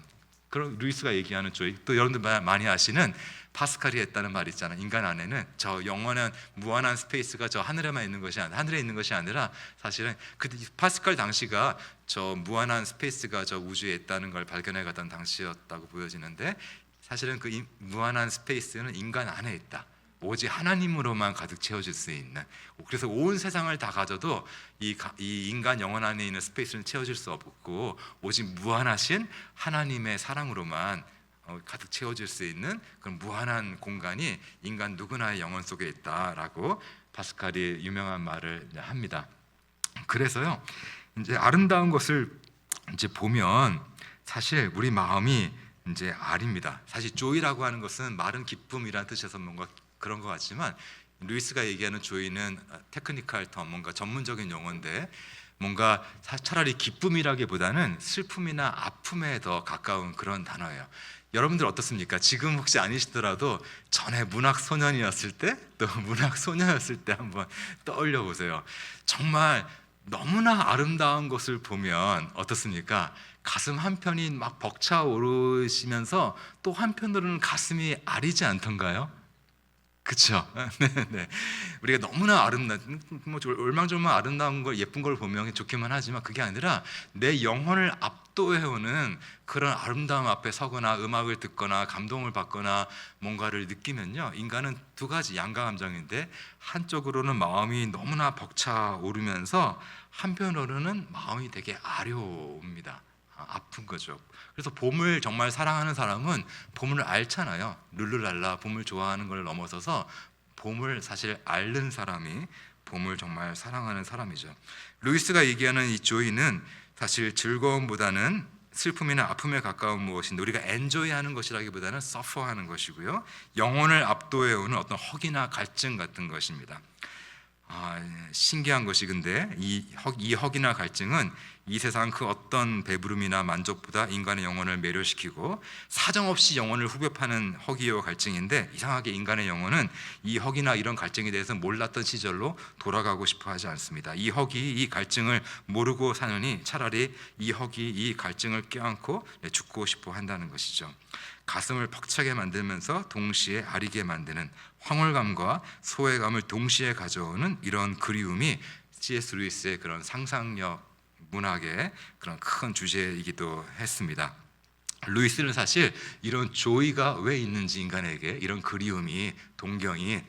그럼 루이스가 얘기하는 쪽, 또 여러분들 많이 아시는 파스칼이 했다는 말 있잖아요. 인간 안에는 저 영원한 무한한 스페이스가 저 하늘에 있는 것이 아니라 사실은 그 파스칼 당시가 저 무한한 스페이스가 저 우주에 있다는 걸 발견해 가던 당시였다고 보여지는데, 사실은 그 무한한 스페이스는 인간 안에 있다. 오직 하나님으로만 가득 채워질 수 있는. 그래서 온 세상을 다 가져도 이 인간 영혼 안에 있는 스페이스는 채워질 수 없고 오직 무한하신 하나님의 사랑으로만 가득 채워질 수 있는 그런 무한한 공간이 인간 누구나의 영혼 속에 있다라고 파스칼이 유명한 말을 합니다. 그래서요, 이제 아름다운 것을 이제 보면 사실 우리 마음이 이제 아립니다. 사실 조이라고 하는 것은 마른 기쁨이라는 뜻에서 뭔가 그런 것 같지만, 루이스가 얘기하는 조이는 테크니컬 텀, 뭔가 전문적인 용어인데 뭔가 차라리 기쁨이라기보다는 슬픔이나 아픔에 더 가까운 그런 단어예요. 여러분들 어떻습니까? 지금 혹시 아니시더라도 전에 문학 소년이었을 때, 또 문학 소녀였을 때 한번 떠올려 보세요. 정말 너무나 아름다운 것을 보면 어떻습니까? 가슴 한편이 막 벅차오르시면서 또 한편으로는 가슴이 아리지 않던가요? 그렇죠? 네. 우리가 너무나 뭐 얼망졸망 아름다운 걸, 예쁜 걸 보면 좋기만 하지만 그게 아니라 내 영혼을 압도해오는 그런 아름다움 앞에 서거나 음악을 듣거나 감동을 받거나 뭔가를 느끼면요, 인간은 두 가지 양가 감정인데, 한쪽으로는 마음이 너무나 벅차오르면서 한편으로는 마음이 되게 아려옵니다. 아픈 거죠. 그래서 봄을 정말 사랑하는 사람은 봄을 알잖아요. 룰루랄라 봄을 좋아하는 걸 넘어서서 봄을 사실 앓는 사람이 봄을 정말 사랑하는 사람이죠. 루이스가 얘기하는 이 조이는 사실 즐거움보다는 슬픔이나 아픔에 가까운 무엇인데, 우리가 엔조이하는 것이라기보다는 서퍼하는 것이고요, 영혼을 압도해오는 어떤 허기나 갈증 같은 것입니다. 신기한 것이, 근데 이 허기나 갈증은 이 세상 그 어떤 배부름이나 만족보다 인간의 영혼을 매료시키고 사정없이 영혼을 후벼파는 허기와 갈증인데, 이상하게 인간의 영혼은 이 허기나 이런 갈증에 대해서 몰랐던 시절로 돌아가고 싶어 하지 않습니다. 이 허기, 이 갈증을 모르고 사느니 차라리 이 허기, 이 갈증을 껴안고 죽고 싶어 한다는 것이죠. 가슴을 벅차게 만들면서 동시에 아리게 만드는 황홀감과 소외감을 동시에 가져오는 이런 그리움이 C.S. 루이스의 그런 상상력 문학의 그런 큰 주제이기도 했습니다. 루이스는 사실 이런 조이가 왜 있는지 인간에게 이런 그리움이, 동경이,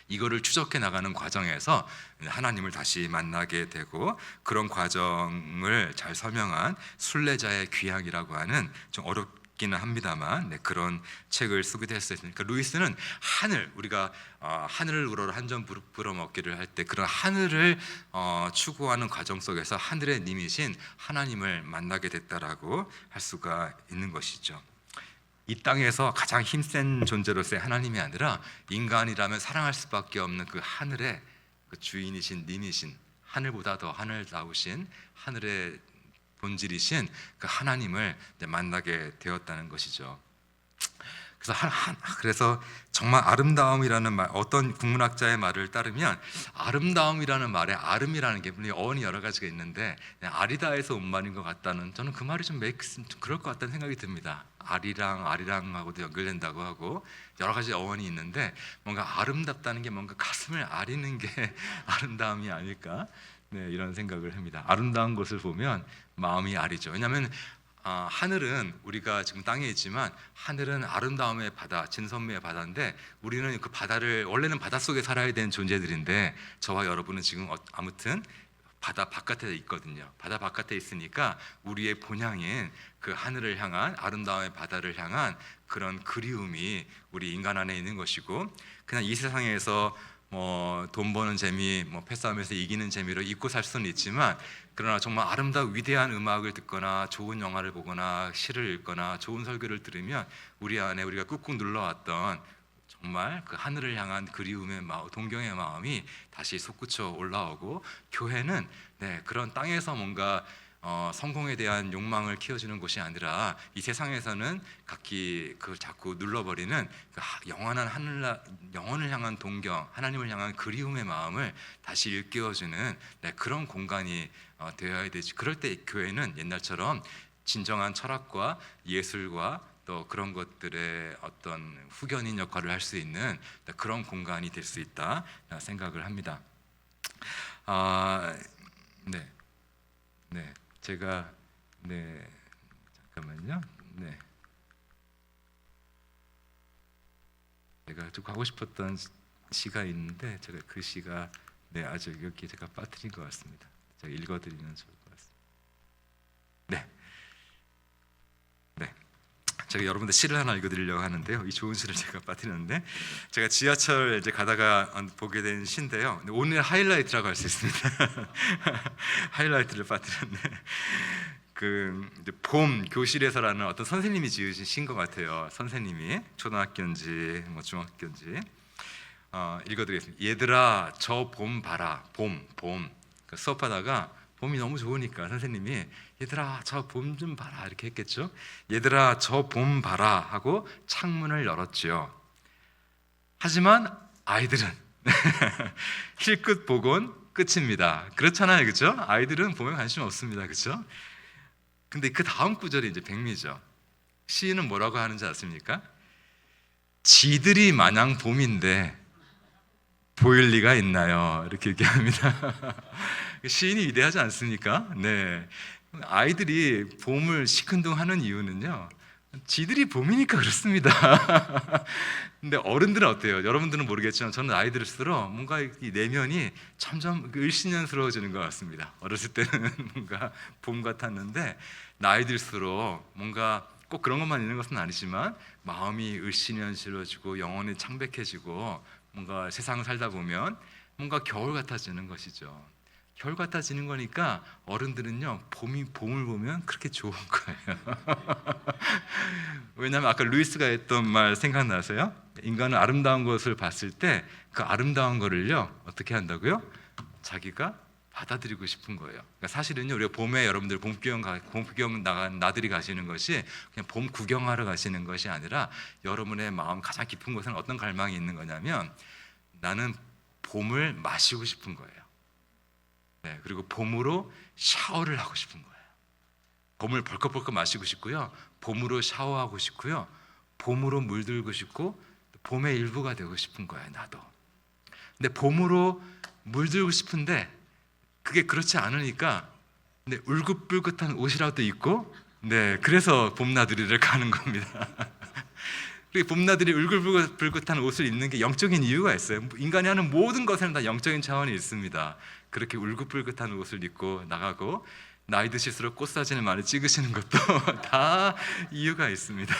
이거를 추적해 나가는 과정에서 하나님을 다시 만나게 되고, 그런 과정을 잘 설명한 순례자의 귀향이라고 하는, 좀 어렵기는 합니다만 그런 책을 쓰기도 했어요. 그러니까 루이스는 하늘, 우리가 하늘을 우러러 한 점 부러먹기를 할 때 그런 하늘을 추구하는 과정 속에서 하늘의 님이신 하나님을 만나게 됐다라고 할 수가 있는 것이죠. 이 땅에서 가장 힘센 존재로서의 하나님이 아니라 인간이라면 사랑할 수밖에 없는 그 하늘의 그 주인이신, 님이신, 하늘보다 더 하늘다우신 하늘의 본질이신 그 하나님을 만나게 되었다는 것이죠. 그래서 정말 아름다움이라는 말, 어떤 국문학자의 말을 따르면 아름다움이라는 말에 아름이라는 게 물론 어원이 여러 가지가 있는데 아리다에서 온 말인 것 같다는, 저는 그 말이 좀 그럴 것 같다는 생각이 듭니다. 아리랑하고도 연결된다고 하고 여러 가지 어원이 있는데, 뭔가 아름답다는 게 뭔가 가슴을 아리는 게 아름다움이 아닐까, 이런 생각을 합니다. 아름다운 것을 보면 마음이 아리죠. 왜냐하면 하늘은, 우리가 지금 땅에 있지만 하늘은 아름다움의 바다, 진선미의 바다인데 우리는 그 바다를, 원래는 바닷속에 살아야 되는 존재들인데 저와 여러분은 지금 아무튼 바다 바깥에 있거든요. 바다 바깥에 있으니까 우리의 본향인 그 하늘을 향한, 아름다움의 바다를 향한 그런 그리움이 우리 인간 안에 있는 것이고, 그냥 이 세상에서 돈 버는 재미, 패싸움에서 이기는 재미로 잊고 살 수는 있지만, 그러나 정말 아름다운 위대한 음악을 듣거나 좋은 영화를 보거나 시를 읽거나 좋은 설교를 들으면 우리 안에 우리가 꾹꾹 눌러왔던 정말 그 하늘을 향한 그리움의 마음, 동경의 마음이 다시 솟구쳐 올라오고, 교회는 그런 땅에서 뭔가 성공에 대한 욕망을 키워주는 곳이 아니라 이 세상에서는 각기 그 자꾸 눌러버리는 그 영혼을 향한 동경, 하나님을 향한 그리움의 마음을 다시 일깨워주는 그런 공간이 되어야 되지. 그럴 때 교회는 옛날처럼 진정한 철학과 예술과 또 그런 것들의 어떤 후견인 역할을 할 수 있는 그런 공간이 될 수 있다 생각을 합니다. 제가 잠깐만요. 제가 좀 가고 싶었던 시가 있는데 제가 그 시가 아주 여기 제가 빠뜨린 것 같습니다. 제가 읽어드리면 좋을 것 같습니다. 제가 여러분들 시를 하나 읽어드리려고 하는데요. 이 좋은 시를 제가 빠뜨렸는데, 제가 지하철 이제 가다가 보게 된 시인데요. 오늘 하이라이트라고 할 수 있습니다. 하이라이트를 빠뜨렸네. 이제 봄 교실에서라는 어떤 선생님이 지으신 시인 것 같아요. 선생님이 초등학교인지 중학교인지. 읽어드리겠습니다. 얘들아 저 봄 봐라. 봄. 수업하다가 봄이 너무 좋으니까 선생님이 얘들아 저 봄 좀 봐라 이렇게 했겠죠. 얘들아 저 봄 봐라 하고 창문을 열었지요. 하지만 아이들은 힐끗 보곤 끝입니다. 그렇잖아요, 그렇죠? 아이들은 봄에 관심 없습니다, 그렇죠? 근데 그 다음 구절이 이제 백미죠. 시인은 뭐라고 하는지 아십니까? 지들이 마냥 봄인데 보일 리가 있나요? 이렇게 얘기합니다. 시인이 위대하지 않습니까? 아이들이 봄을 시큰둥하는 이유는요, 지들이 봄이니까 그렇습니다. 근데 어른들은 어때요? 여러분들은 모르겠지만 저는 아이들일수록 뭔가 이 내면이 점점 을씨년스러워지는 것 같습니다. 어렸을 때는 뭔가 봄 같았는데 나이 들수록 뭔가 꼭 그런 것만 있는 것은 아니지만 마음이 을씨년스러워지고 영혼이 창백해지고, 뭔가 세상 살다 보면 뭔가 겨울 같아지는 것이죠. 겨울 같아지는 거니까 어른들은요, 봄을 보면 그렇게 좋은 거예요. 왜냐하면 아까 루이스가 했던 말 생각나세요? 인간은 아름다운 것을 봤을 때 그 아름다운 거를요 어떻게 한다고요? 자기가 받아들이고 싶은 거예요. 그러니까 사실은요, 우리가 봄에 여러분들 봄 구경 나간 나들이 가시는 것이 그냥 봄 구경하러 가시는 것이 아니라 여러분의 마음 가장 깊은 곳에는 어떤 갈망이 있는 거냐면, 나는 봄을 마시고 싶은 거예요. 그리고 봄으로 샤워를 하고 싶은 거예요. 봄을 벌컥벌컥 마시고 싶고요, 봄으로 샤워하고 싶고요, 봄으로 물들고 싶고, 봄의 일부가 되고 싶은 거예요, 나도. 근데 봄으로 물들고 싶은데 그게 그렇지 않으니까 네, 울긋불긋한 옷이라도 입고, 네, 그래서 봄나들이를 가는 겁니다. 그리고 봄나들이 울긋불긋한 옷을 입는 게 영적인 이유가 있어요. 인간이 하는 모든 것에는 다 영적인 차원이 있습니다. 그렇게 울긋불긋한 옷을 입고 나가고 나이 드실수록 꽃사진을 많이 찍으시는 것도 다 이유가 있습니다.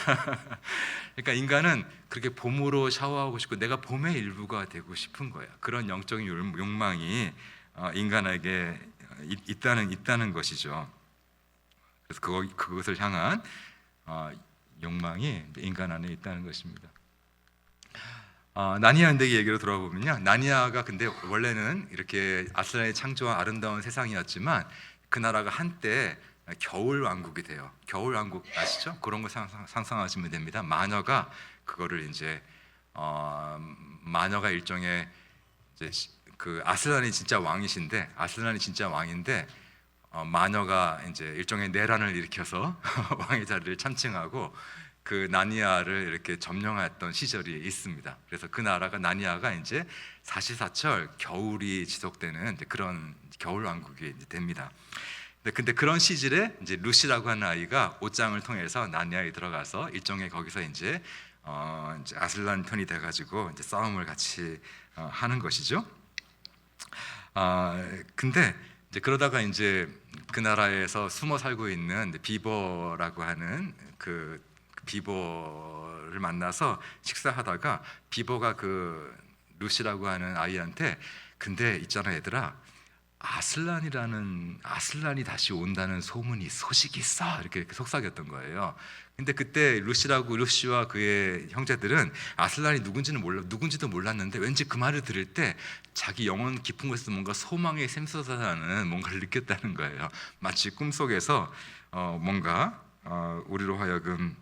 그러니까 인간은 그렇게 봄으로 샤워하고 싶고 내가 봄의 일부가 되고 싶은 거예요. 그런 영적인 욕망이 인간에게 있다는 것이죠. 그래서 그것을 향한 욕망이 인간 안에 있다는 것입니다. 나니아 은대기 얘기로 돌아보면요, 나니아가 근데 원래는 이렇게 아슬란이 창조한 아름다운 세상이었지만 그 나라가 한때 겨울 왕국이 돼요. 겨울 왕국 아시죠? 그런 거 상상하시면 됩니다. 마녀가 그거를 이제 마녀가 일종의 이제 그 아슬란이 진짜 왕인데 마녀가 이제 일종의 내란을 일으켜서 왕의 자리를 참칭하고 그 나니아를 이렇게 점령했던 시절이 있습니다. 그래서 그 나라가 나니아가 이제 사시사철 겨울이 지속되는 그런 겨울 왕국이 됩니다. 근데 그런 시절에 이제 루시라고 하는 아이가 옷장을 통해서 나니아에 들어가서 일종의 거기서 이제 아슬란 편이 돼가지고 이제 싸움을 같이 하는 것이죠. 근데 이제 그러다가 이제 그 나라에서 숨어 살고 있는 비버라고 하는 그 비버를 만나서 식사하다가 비버가 그 루시라고 하는 아이한테 근데 있잖아 얘들아, 아슬란이 다시 온다는 소식이 있어 이렇게 속삭였던 거예요. 근데 그때 루시와 그의 형제들은 아슬란이 누군지도 몰랐는데 왠지 그 말을 들을 때 자기 영혼 깊은 곳에서 뭔가 소망의 샘솟아나는 뭔가를 느꼈다는 거예요. 마치 꿈속에서 뭔가 우리로 하여금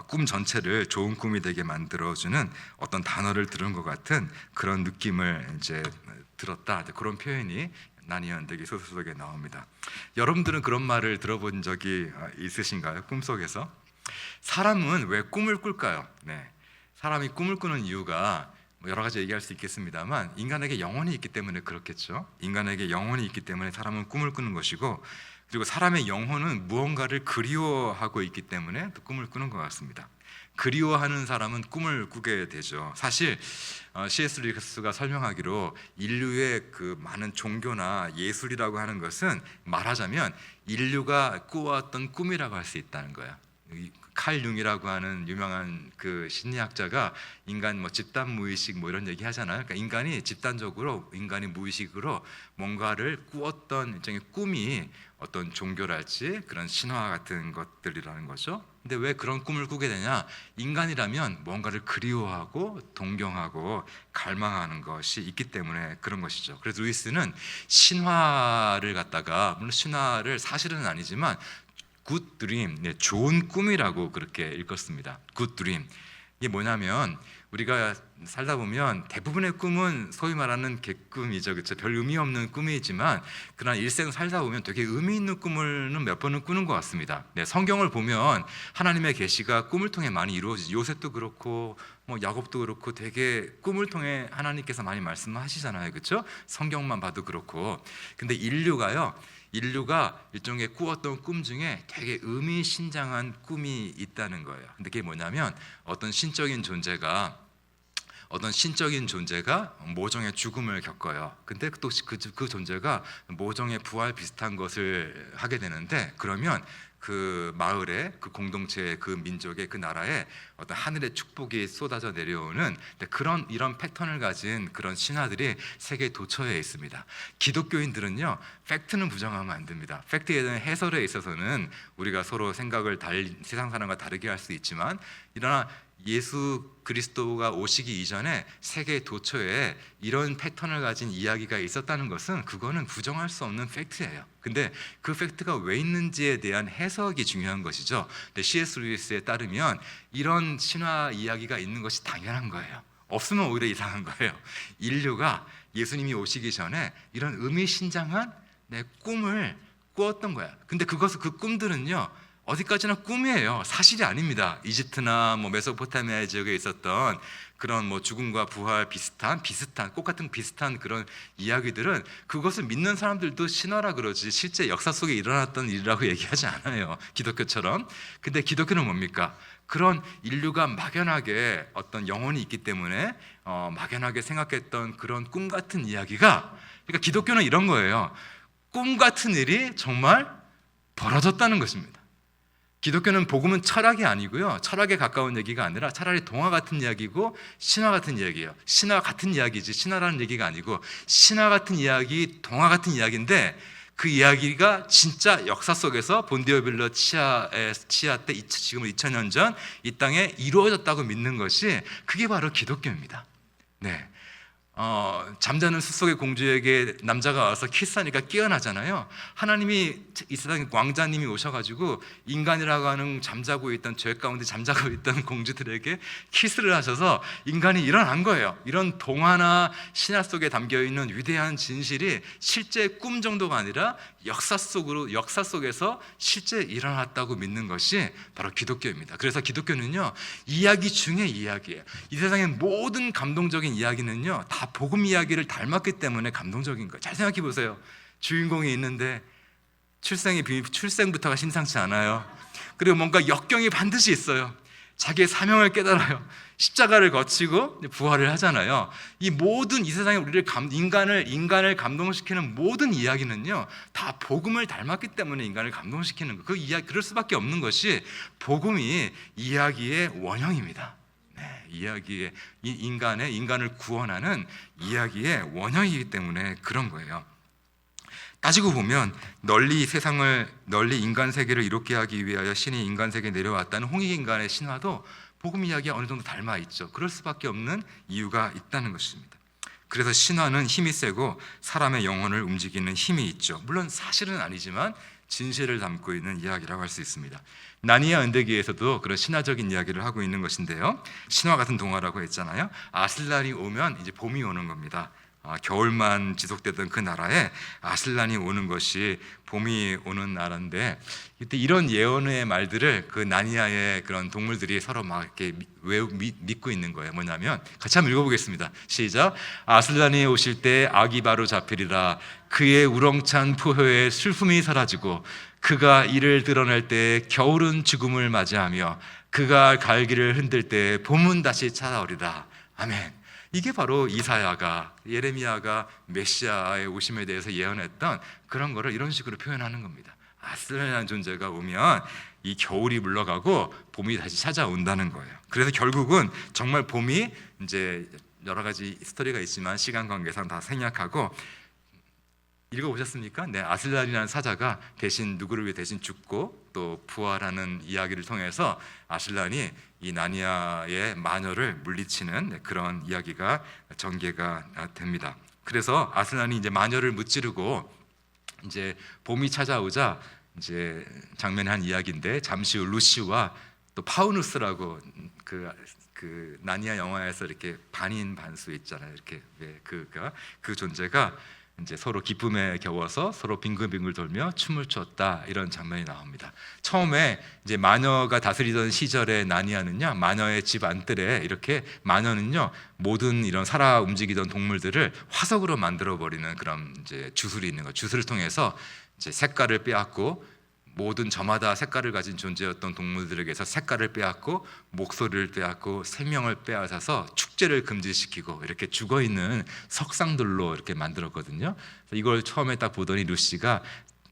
꿈 전체를 좋은 꿈이 되게 만들어주는 어떤 단어를 들은 것 같은 그런 느낌을 이제 들었다. 그런 표현이 나니아 은대기 소설 속에 나옵니다. 여러분들은 그런 말을 들어본 적이 있으신가요? 꿈속에서? 사람은 왜 꿈을 꿀까요? 네, 사람이 꿈을 꾸는 이유가 여러 가지 얘기할 수 있겠습니다만 인간에게 영혼이 있기 때문에 그렇겠죠. 인간에게 영혼이 있기 때문에 사람은 꿈을 꾸는 것이고, 그리고 사람의 영혼은 무언가를 그리워하고 있기 때문에 또 꿈을 꾸는 것 같습니다. 그리워하는 사람은 꿈을 꾸게 되죠. 사실 C.S. 루이스가 설명하기로 인류의 그 많은 종교나 예술이라고 하는 것은 말하자면 인류가 꾸었던 꿈이라고 할 수 있다는 거예요. 칼 융이라고 하는 유명한 그 심리학자가 인간 집단 무의식 이런 얘기 하잖아요. 그러니까 인간이 집단적으로 인간이 무의식으로 뭔가를 꾸었던 일종의 꿈이 어떤 종교랄지 그런 신화 같은 것들이라는 거죠. 근데 왜 그런 꿈을 꾸게 되냐? 인간이라면 뭔가를 그리워하고 동경하고 갈망하는 것이 있기 때문에 그런 것이죠. 그래서 루이스는 신화를 갖다가, 물론 신화를 사실은 아니지만 good dream, 좋은 꿈이라고 그렇게 읽었습니다. good dream. 이게 뭐냐면 우리가 살다 보면 대부분의 꿈은 소위 말하는 개꿈이죠, 그렇죠? 별 의미 없는 꿈이지만 그러나 일생 살다 보면 되게 의미 있는 꿈을 몇 번은 꾸는 것 같습니다. 네, 성경을 보면 하나님의 계시가 꿈을 통해 많이 이루어지죠. 요셉도 그렇고 야곱도 그렇고 되게 꿈을 통해 하나님께서 많이 말씀하시잖아요, 그렇죠? 성경만 봐도 그렇고. 근데 인류가 일종의 꾸었던 꿈 중에 되게 의미심장한 꿈이 있다는 거예요. 근데 그게 뭐냐면 어떤 신적인 존재가 모종의 죽음을 겪어요. 근데 또 그 존재가 모종의 부활 비슷한 것을 하게 되는데, 그러면 그 마을에, 그 공동체의, 그 민족의, 그 나라에 어떤 하늘의 축복이 쏟아져 내려오는 이런 패턴을 가진 그런 신화들이 세계 도처에 있습니다. 기독교인들은요, 팩트는 부정하면 안 됩니다. 팩트에 대한 해설에 있어서는 우리가 서로 생각을 세상 사람과 다르게 할 수 있지만, 그러나 예수 그리스도가 오시기 이전에 세계 도처에 이런 패턴을 가진 이야기가 있었다는 것은 그거는 부정할 수 없는 팩트예요. 근데 그 팩트가 왜 있는지에 대한 해석이 중요한 것이죠. 근데 C.S. 루이스에 따르면 이런 신화 이야기가 있는 것이 당연한 거예요. 없으면 오히려 이상한 거예요. 인류가 예수님이 오시기 전에 이런 의미심장한 꿈을 꾸었던 거야. 근데 그 꿈들은요, 어디까지나 꿈이에요. 사실이 아닙니다. 이집트나 뭐 메소포타미아 지역에 있었던 그런 뭐 죽음과 부활 비슷한 똑같은 비슷한 그런 이야기들은 그것을 믿는 사람들도 신화라 그러지 실제 역사 속에 일어났던 일이라고 얘기하지 않아요. 기독교처럼. 근데 기독교는 뭡니까? 그런 인류가 막연하게 어떤 영혼이 있기 때문에 막연하게 생각했던 그런 꿈 같은 이야기가, 그러니까 기독교는 이런 거예요. 꿈 같은 일이 정말 벌어졌다는 것입니다. 기독교는 복음은 철학이 아니고요, 철학에 가까운 얘기가 아니라 차라리 동화 같은 이야기고 신화 같은 이야기예요. 신화 같은 이야기지 신화라는 얘기가 아니고 신화 같은 이야기, 동화 같은 이야기인데 그 이야기가 진짜 역사 속에서 본디오빌러 치아 때 지금 2000년 전 이 땅에 이루어졌다고 믿는 것이 그게 바로 기독교입니다. 네. 잠자는 숲속의 공주에게 남자가 와서 키스하니까 깨어나잖아요. 하나님이 이 세상에 왕자님이 오셔가지고 인간이라고 하는 잠자고 있던 죄 가운데 잠자고 있던 공주들에게 키스를 하셔서 인간이 일어난 거예요. 이런 동화나 신화 속에 담겨있는 위대한 진실이 실제 꿈 정도가 아니라 역사 속에서 실제 일어났다고 믿는 것이 바로 기독교입니다. 그래서 기독교는요, 이야기 중에 이야기예요. 이 세상의 모든 감동적인 이야기는요 다 복음 이야기를 닮았기 때문에 감동적인 거예요. 잘 생각해 보세요. 주인공이 있는데 출생부터가 심상치 않아요. 그리고 뭔가 역경이 반드시 있어요. 자기의 사명을 깨달아요. 십자가를 거치고 부활을 하잖아요. 이 모든 이 세상에 우리를 인간을 감동시키는 모든 이야기는요 다 복음을 닮았기 때문에 인간을 감동시키는 거. 그럴 수밖에 없는 것이 복음이 이야기의 원형입니다. 네, 인간을 구원하는 이야기의 원형이기 때문에 그런 거예요. 따지고 보면 널리 인간 세계를 이롭게 하기 위하여 신이 인간 세계에 내려왔다는 홍익인간의 신화도 복음 이야기가 어느 정도 닮아 있죠. 그럴 수밖에 없는 이유가 있다는 것입니다. 그래서 신화는 힘이 세고 사람의 영혼을 움직이는 힘이 있죠. 물론 사실은 아니지만 진실을 담고 있는 이야기라고 할 수 있습니다. 나니아 은대기에서도 그런 신화적인 이야기를 하고 있는 것인데요, 신화 같은 동화라고 했잖아요. 아슬란이 오면 이제 봄이 오는 겁니다. 겨울만 지속되던 그 나라에 아슬란이 오는 것이 봄이 오는 나라인데, 이때 이런 예언의 말들을 그 나니아의 그런 동물들이 서로 막 이렇게 믿고 있는 거예요. 뭐냐면 같이 한번 읽어보겠습니다. 시작. 아슬란이 오실 때 악이 바로 잡히리라. 그의 우렁찬 포효에 슬픔이 사라지고 그가 이를 드러낼 때 겨울은 죽음을 맞이하며 그가 갈기를 흔들 때 봄은 다시 찾아오리라. 아멘. 이게 바로 예레미야가 메시아의 오심에 대해서 예언했던 그런 거를 이런 식으로 표현하는 겁니다. 아슬란이라는 존재가 오면 이 겨울이 물러가고 봄이 다시 찾아온다는 거예요. 그래서 결국은 정말 봄이 이제 여러 가지 스토리가 있지만 시간 관계상 다 생략하고, 읽어보셨습니까? 네, 아슬란이라는 사자가 누구를 위해 대신 죽고 또 부활하는 이야기를 통해서 아슬란이 이 나니아의 마녀를 물리치는 그런 이야기가 전개가 됩니다. 그래서 아슬란이 이제 마녀를 무찌르고 이제 봄이 찾아오자 이제 장면의 한 이야기인데, 잠시 후 루시와 또 파우누스라고 그 나니아 영화에서 이렇게 반인 반수 있잖아요. 이렇게 그 존재가 이제 서로 기쁨에 겨워서 서로 빙글빙글 돌며 춤을 췄다, 이런 장면이 나옵니다. 처음에 이제 마녀가 다스리던 시절의 나니아는요, 마녀의 집 안뜰에 이렇게 마녀는요 모든 이런 살아 움직이던 동물들을 화석으로 만들어 버리는 그런 이제 주술이 있는 거예요. 주술을 통해서 이제 색깔을 빼앗고, 모든 저마다 색깔을 가진 존재였던 동물들에게서 색깔을 빼앗고 목소리를 빼앗고 생명을 빼앗아서 축제를 금지시키고 이렇게 죽어있는 석상들로 이렇게 만들었거든요. 이걸 처음에 딱 보더니 루시가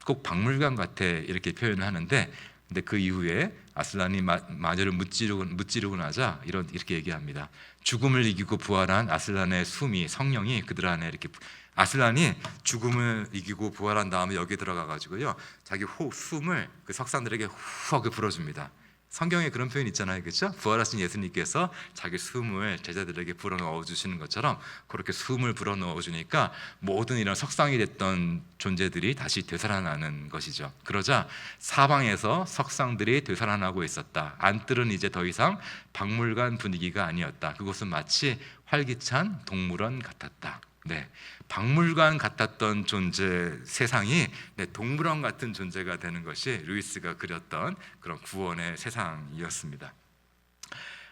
꼭 박물관 같아 이렇게 표현을 하는데, 근데 그 이후에 아슬란이 마녀를 무찌르고 나자 이렇게 얘기합니다. 죽음을 이기고 부활한 아슬란의 성령이 그들 안에 이렇게, 아슬란이 죽음을 이기고 부활한 다음에 여기 들어가 가지고요 자기 숨을 그 석상들에게 후하게 불어줍니다. 성경에 그런 표현 있잖아요, 그렇죠? 부활하신 예수님께서 자기 숨을 제자들에게 불어넣어 주시는 것처럼 그렇게 숨을 불어넣어 주니까 모든 이런 석상이 됐던 존재들이 다시 되살아나는 것이죠. 그러자 사방에서 석상들이 되살아나고 있었다. 안뜰은 이제 더 이상 박물관 분위기가 아니었다. 그곳은 마치 활기찬 동물원 같았다. 네, 박물관 같았던 존재 세상이 동물원 같은 존재가 되는 것이 루이스가 그렸던 그런 구원의 세상이었습니다.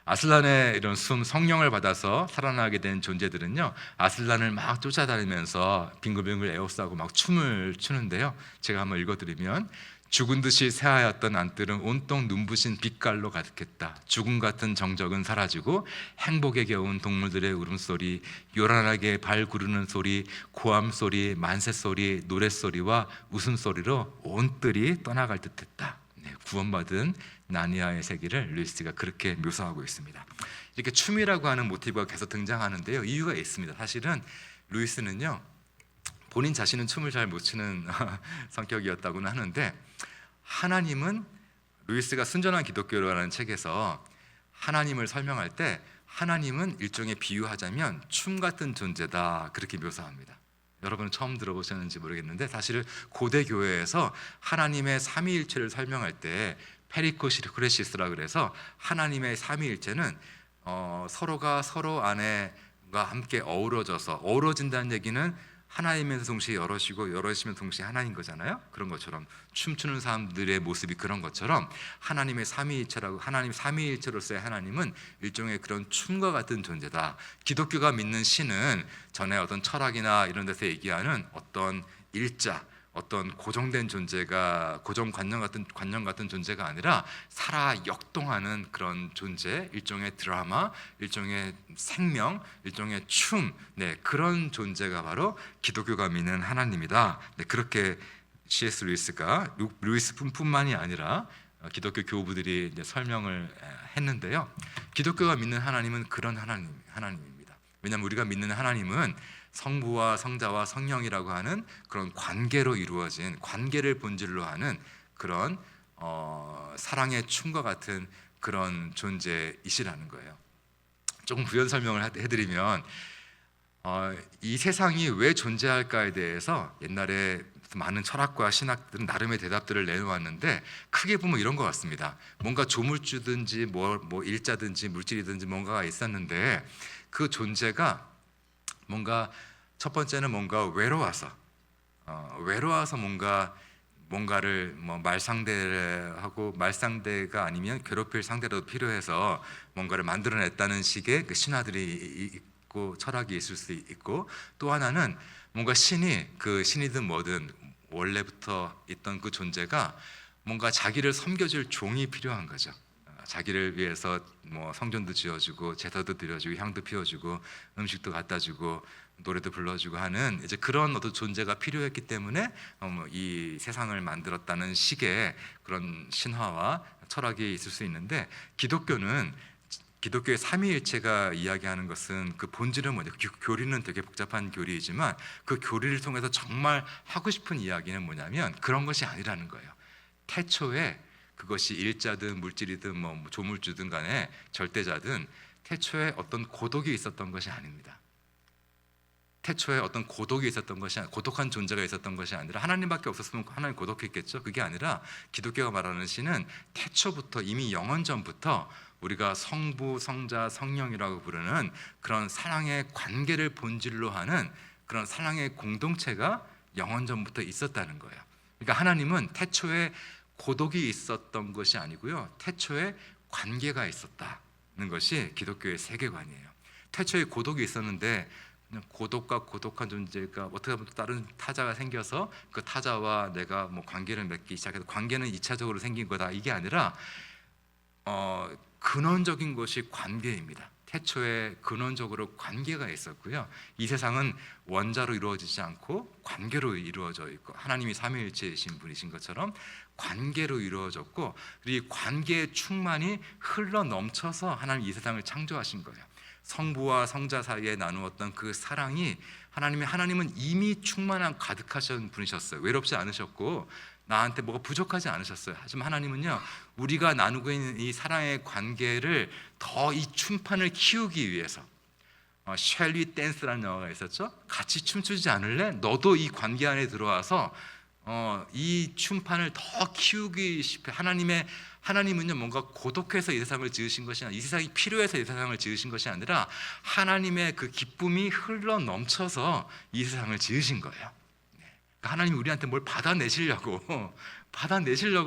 아슬란의 이런 성령을 받아서 살아나게 된 존재들은요, 아슬란을 막 쫓아다니면서 빙글빙글 에워싸고 막 춤을 추는데요, 제가 한번 읽어드리면, 죽은 듯이 새하얗던 안뜰은 온통 눈부신 빛깔로 가득했다. 죽음 같은 정적은 사라지고 행복에 겨운 동물들의 울음소리, 요란하게 발 구르는 소리, 고함 소리, 만세 소리, 노랫소리와 웃음소리로 온 뜰이 떠나갈 듯했다. 네, 구원받은 나니아의 세계를 루이스가 그렇게 묘사하고 있습니다. 이렇게 춤이라고 하는 모티브가 계속 등장하는데요, 이유가 있습니다. 사실은 루이스는요, 본인 자신은 춤을 잘 못 추는 성격이었다고는 하는데, 하나님은, 루이스가 순전한 기독교라는 책에서 하나님을 설명할 때 하나님은 일종의 비유하자면 춤 같은 존재다, 그렇게 묘사합니다. 여러분은 처음 들어보셨는지 모르겠는데, 사실 고대 교회에서 하나님의 삼위일체를 설명할 때 페리코시크레시스라 그래서 하나님의 삼위일체는 서로가 서로 안에가 함께 어우러진다는 얘기는 하나님에서 동시에 여럿이고 여럿이면 동시에 하나인 거잖아요. 그런 것처럼 춤추는 사람들의 모습이 그런 것처럼 하나님의 삼위일체라고, 하나님 삼위일체로서의 하나님은 일종의 그런 춤과 같은 존재다. 기독교가 믿는 신은 전에 어떤 철학이나 이런 데서 얘기하는 어떤 일자, 어떤 고정된 존재가, 고정 관념 같은 존재가 아니라 살아 역동하는 그런 존재, 일종의 드라마, 일종의 생명, 일종의 춤, 네, 그런 존재가 바로 기독교가 믿는 하나님이다. 네, 그렇게 C.S. 루이스가, 루이스뿐만이 아니라 기독교 교부들이 이제 설명을 했는데요, 기독교가 믿는 하나님은 그런 하나님입니다. 왜냐하면 우리가 믿는 하나님은 성부와 성자와 성령이라고 하는 그런 관계로 이루어진, 관계를 본질로 하는 그런 사랑의 춤과 같은 그런 존재이시라는 거예요. 조금 부연 설명을 해드리면, 이 세상이 왜 존재할까에 대해서 옛날에 많은 철학과 신학들은 나름의 대답들을 내놓았는데, 크게 보면 이런 것 같습니다. 뭔가 조물주든지 뭐 일자든지 물질이든지 뭔가가 있었는데, 그 존재가 뭔가 첫 번째는 뭔가 외로워서 뭔가를 말상대를 하고, 말상대가 아니면 괴롭힐 상대라도 필요해서 뭔가를 만들어냈다는 식의 그 신화들이 있고 철학이 있을 수 있고, 또 하나는 뭔가 신이든 뭐든 원래부터 있던 그 존재가 뭔가 자기를 섬겨줄 종이 필요한 거죠. 자기를 위해서 성전도 지어주고 제사도 드려주고 향도 피워주고 음식도 갖다주고 노래도 불러주고 하는 이제 그런 어떤 존재가 필요했기 때문에 이 세상을 만들었다는 식의 그런 신화와 철학이 있을 수 있는데, 기독교의 삼위일체가 이야기하는 것은 그 본질은 뭐냐, 교리는 되게 복잡한 교리이지만 그 교리를 통해서 정말 하고 싶은 이야기는 뭐냐면 그런 것이 아니라는 거예요. 태초에 그것이 일자든 물질이든 조물주든 간에 절대자든 태초에 어떤 고독이 있었던 것이 아닙니다. 태초에 어떤 고독이 있었던 것이, 고독한 존재가 있었던 것이 아니라, 하나님밖에 없었으면 하나님 고독했겠죠. 그게 아니라 기독교가 말하는 신은 태초부터, 이미 영원 전부터 우리가 성부, 성자, 성령이라고 부르는 그런 사랑의 관계를 본질로 하는 그런 사랑의 공동체가 영원 전부터 있었다는 거예요. 그러니까 하나님은 태초에 고독이 있었던 것이 아니고요, 태초에 관계가 있었다는 것이 기독교의 세계관이에요. 태초에 고독이 있었는데 그냥 고독과 고독한 존재가 어떻게 보면 다른 타자가 생겨서 그 타자와 내가 관계를 맺기 시작해서 관계는 2차적으로 생긴 거다, 이게 아니라 근원적인 것이 관계입니다. 태초에 근원적으로 관계가 있었고요, 이 세상은 원자로 이루어지지 않고 관계로 이루어져 있고, 하나님이 삼위일체이신 분이신 것처럼 관계로 이루어졌고, 그리고 이 관계의 충만이 흘러 넘쳐서 하나님 이 세상을 창조하신 거예요. 성부와 성자 사이에 나누었던 그 사랑이, 하나님은 이미 충만한 가득하신 분이셨어요. 외롭지 않으셨고 나한테 뭐가 부족하지 않으셨어요. 하지만 하나님은요, 우리가 나누고 있는 이 사랑의 관계를 더 이 춤판을 키우기 위해서, Shall We Dance라는 영화가 있었죠. 같이 춤추지 않을래? 너도 이 관계 안에 들어와서 이 춤판을 더 키우기 싶어. 하나님은요 뭔가 고독해서 이 세상을 지으신 것이 아니라, 이 세상이 필요해서 이 세상을 지으신 것이 아니라 하나님의 그 기쁨이 흘러 넘쳐서 이 세상을 지으신 거예요. 그러니까 하나님이 우리한테 뭘 받아내시려고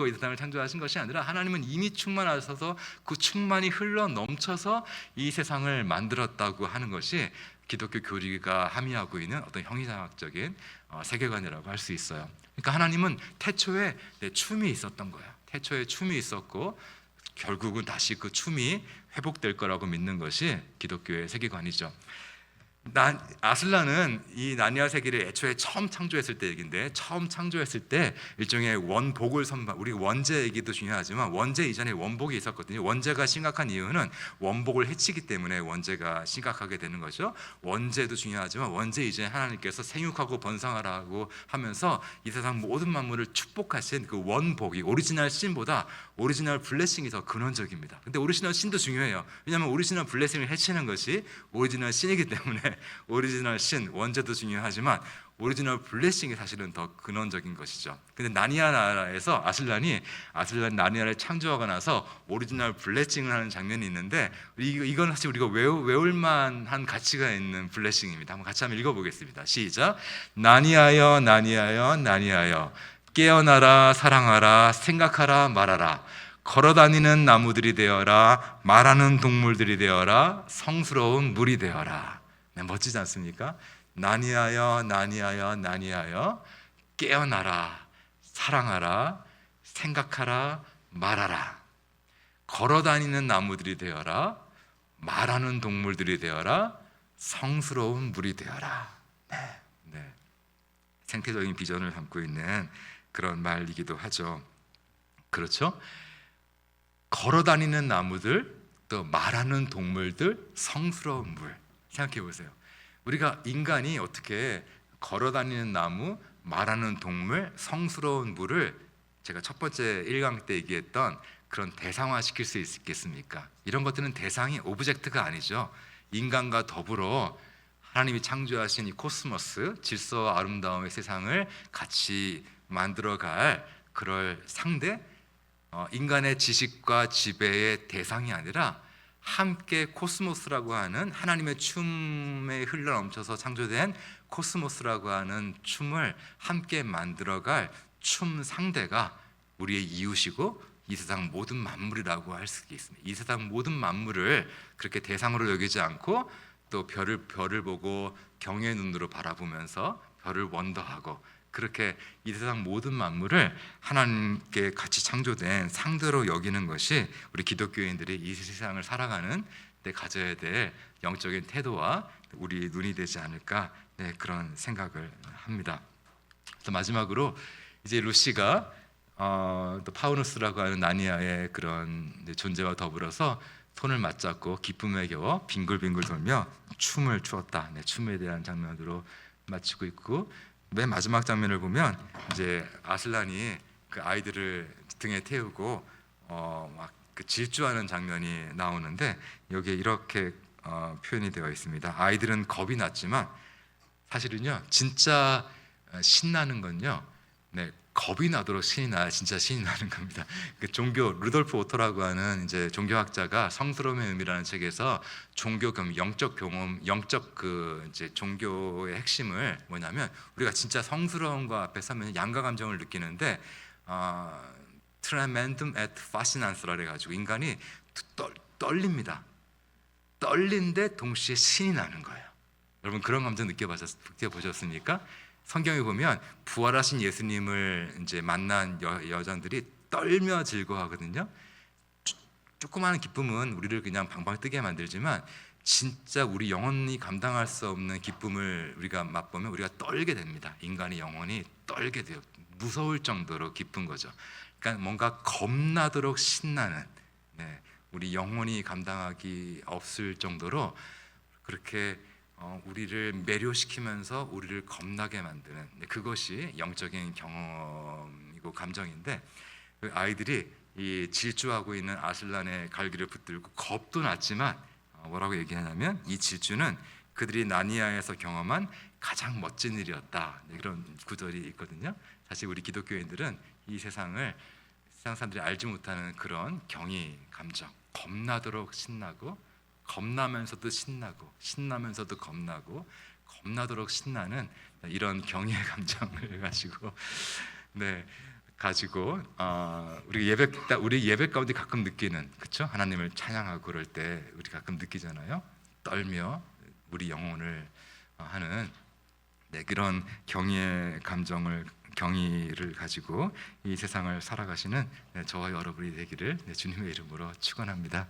이 세상을 창조하신 것이 아니라, 하나님은 이미 충만하셔서 그 충만이 흘러 넘쳐서 이 세상을 만들었다고 하는 것이 기독교 교리가 함의하고 있는 어떤 형이상학적인 세계관이라고 할 수 있어요. 그러니까 하나님은 태초에 춤이 있었던 거예요. 태초에 춤이 있었고 결국은 다시 그 춤이 회복될 거라고 믿는 것이 기독교의 세계관이죠. 아슬라는 이 나니아 세계를 애초에 처음 창조했을 때 얘기인데, 처음 창조했을 때 일종의 원복을 우리 원제 얘기도 중요하지만 원제 이전에 원복이 있었거든요. 원제가 심각한 이유는 원복을 해치기 때문에 원제가 심각하게 되는 거죠. 원제도 중요하지만 원제 이전에 하나님께서 생육하고 번성하라고 하면서 이 세상 모든 만물을 축복하신 그 원복이, 오리지널 신보다 오리지널 블레싱이 더 근원적입니다. 근데 오리지널 신도 중요해요. 왜냐하면 오리지널 블레싱을 해치는 것이 오리지널 신이기 때문에 오리지널 신, 원제도 중요하지만 오리지널 블레싱이 사실은 더 근원적인 것이죠. 근데 나니아 나라에서 아슬란이 나니아를 창조하고 나서 오리지널 블레싱을 하는 장면이 있는데, 이건 사실 우리가 외울 만한 가치가 있는 블레싱입니다. 한번 같이 한번 읽어보겠습니다. 시작. 나니아여 나니아여 나니아여, 깨어나라 사랑하라 생각하라 말하라, 걸어다니는 나무들이 되어라, 말하는 동물들이 되어라, 성스러운 물이 되어라. 네, 멋지지 않습니까? 나니아여 나니아여 나니아여, 깨어나라 사랑하라 생각하라 말하라, 걸어다니는 나무들이 되어라, 말하는 동물들이 되어라, 성스러운 물이 되어라. 네. 생태적인 비전을 담고 있는 그런 말이기도 하죠. 그렇죠? 걸어다니는 나무들, 또 말하는 동물들, 성스러운 물. 생각해 보세요. 우리가 인간이 어떻게 걸어다니는 나무, 말하는 동물, 성스러운 물을 제가 첫 번째 1강 때 얘기했던 그런 대상화시킬 수 있겠습니까? 이런 것들은 대상이 오브젝트가 아니죠. 인간과 더불어 하나님이 창조하신 이 코스모스, 질서와 아름다움의 세상을 같이 만들어갈 그럴 상대, 인간의 지식과 지배의 대상이 아니라 함께 코스모스라고 하는, 하나님의 춤에 흘러넘쳐서 창조된 코스모스라고 하는 춤을 함께 만들어갈 춤 상대가 우리의 이웃이고 이 세상 모든 만물이라고 할 수 있습니다. 이 세상 모든 만물을 그렇게 대상으로 여기지 않고 또 별을 보고 경외의 눈으로 바라보면서 별을 원더하고, 그렇게 이 세상 모든 만물을 하나님께 같이 창조된 상대로 여기는 것이 우리 기독교인들이 이 세상을 살아가는 데 가져야 될 영적인 태도와 우리 눈이 되지 않을까, 그런 생각을 합니다. 또 마지막으로 이제 루시가 또 파우누스라고 하는 나니아의 그런 존재와 더불어서 손을 맞잡고 기쁨에 겨워 빙글빙글 돌며 춤을 추었다. 춤에 대한 장면으로 마치고 있고, 맨 마지막 장면을 보면 이제 아슬란이 그 아이들을 등에 태우고 막 그 질주하는 장면이 나오는데, 여기에 이렇게 표현이 되어 있습니다. 아이들은 겁이 났지만, 사실은요 진짜 신나는 건요, 겁이 나도록 신이 나야 진짜 신이 나는 겁니다. 그 종교 루돌프 오토라고 하는 이제 종교학자가 성스러움의 의미라는 책에서 종교 경험, 영적 경험, 영적 그 이제 종교의 핵심을 뭐냐면, 우리가 진짜 성스러움과 앞에 서면 양가 감정을 느끼는데 tremendum et fascinance라 그래가지고 인간이 떨립니다. 떨린데 동시에 신이 나는 거예요. 여러분 그런 감정 느껴보셨습니까? 성경에 보면 부활하신 예수님을 이제 만난 여자들이 떨며 즐거워하거든요. 조그마한 기쁨은 우리를 그냥 방방 뜨게 만들지만, 진짜 우리 영혼이 감당할 수 없는 기쁨을 우리가 맛보면 우리가 떨게 됩니다. 인간의 영혼이 떨게 돼요. 무서울 정도로 기쁜 거죠. 그러니까 뭔가 겁나도록 신나는, 우리 영혼이 감당하기 없을 정도로 그렇게 우리를 매료시키면서 우리를 겁나게 만드는, 그것이 영적인 경험이고 감정인데, 그 아이들이 이 질주하고 있는 아슬란의 갈기를 붙들고 겁도 났지만 뭐라고 얘기하냐면, 이 질주는 그들이 나니아에서 경험한 가장 멋진 일이었다. 이런 구절이 있거든요. 사실 우리 기독교인들은 이 세상 사람들이 알지 못하는 그런 경이 감정, 겁나도록 신나고 겁나면서도 신나고 신나면서도 겁나고 겁나도록 신나는 이런 경의 감정을 가지고 우리 예배 가운데 가끔 느끼는, 그렇죠? 하나님을 찬양하고 그럴 때 우리 가끔 느끼잖아요. 떨며 우리 영혼을 하는 그런 경의를 가지고 이 세상을 살아가시는 저와 여러분이 되기를 주님의 이름으로 축원합니다.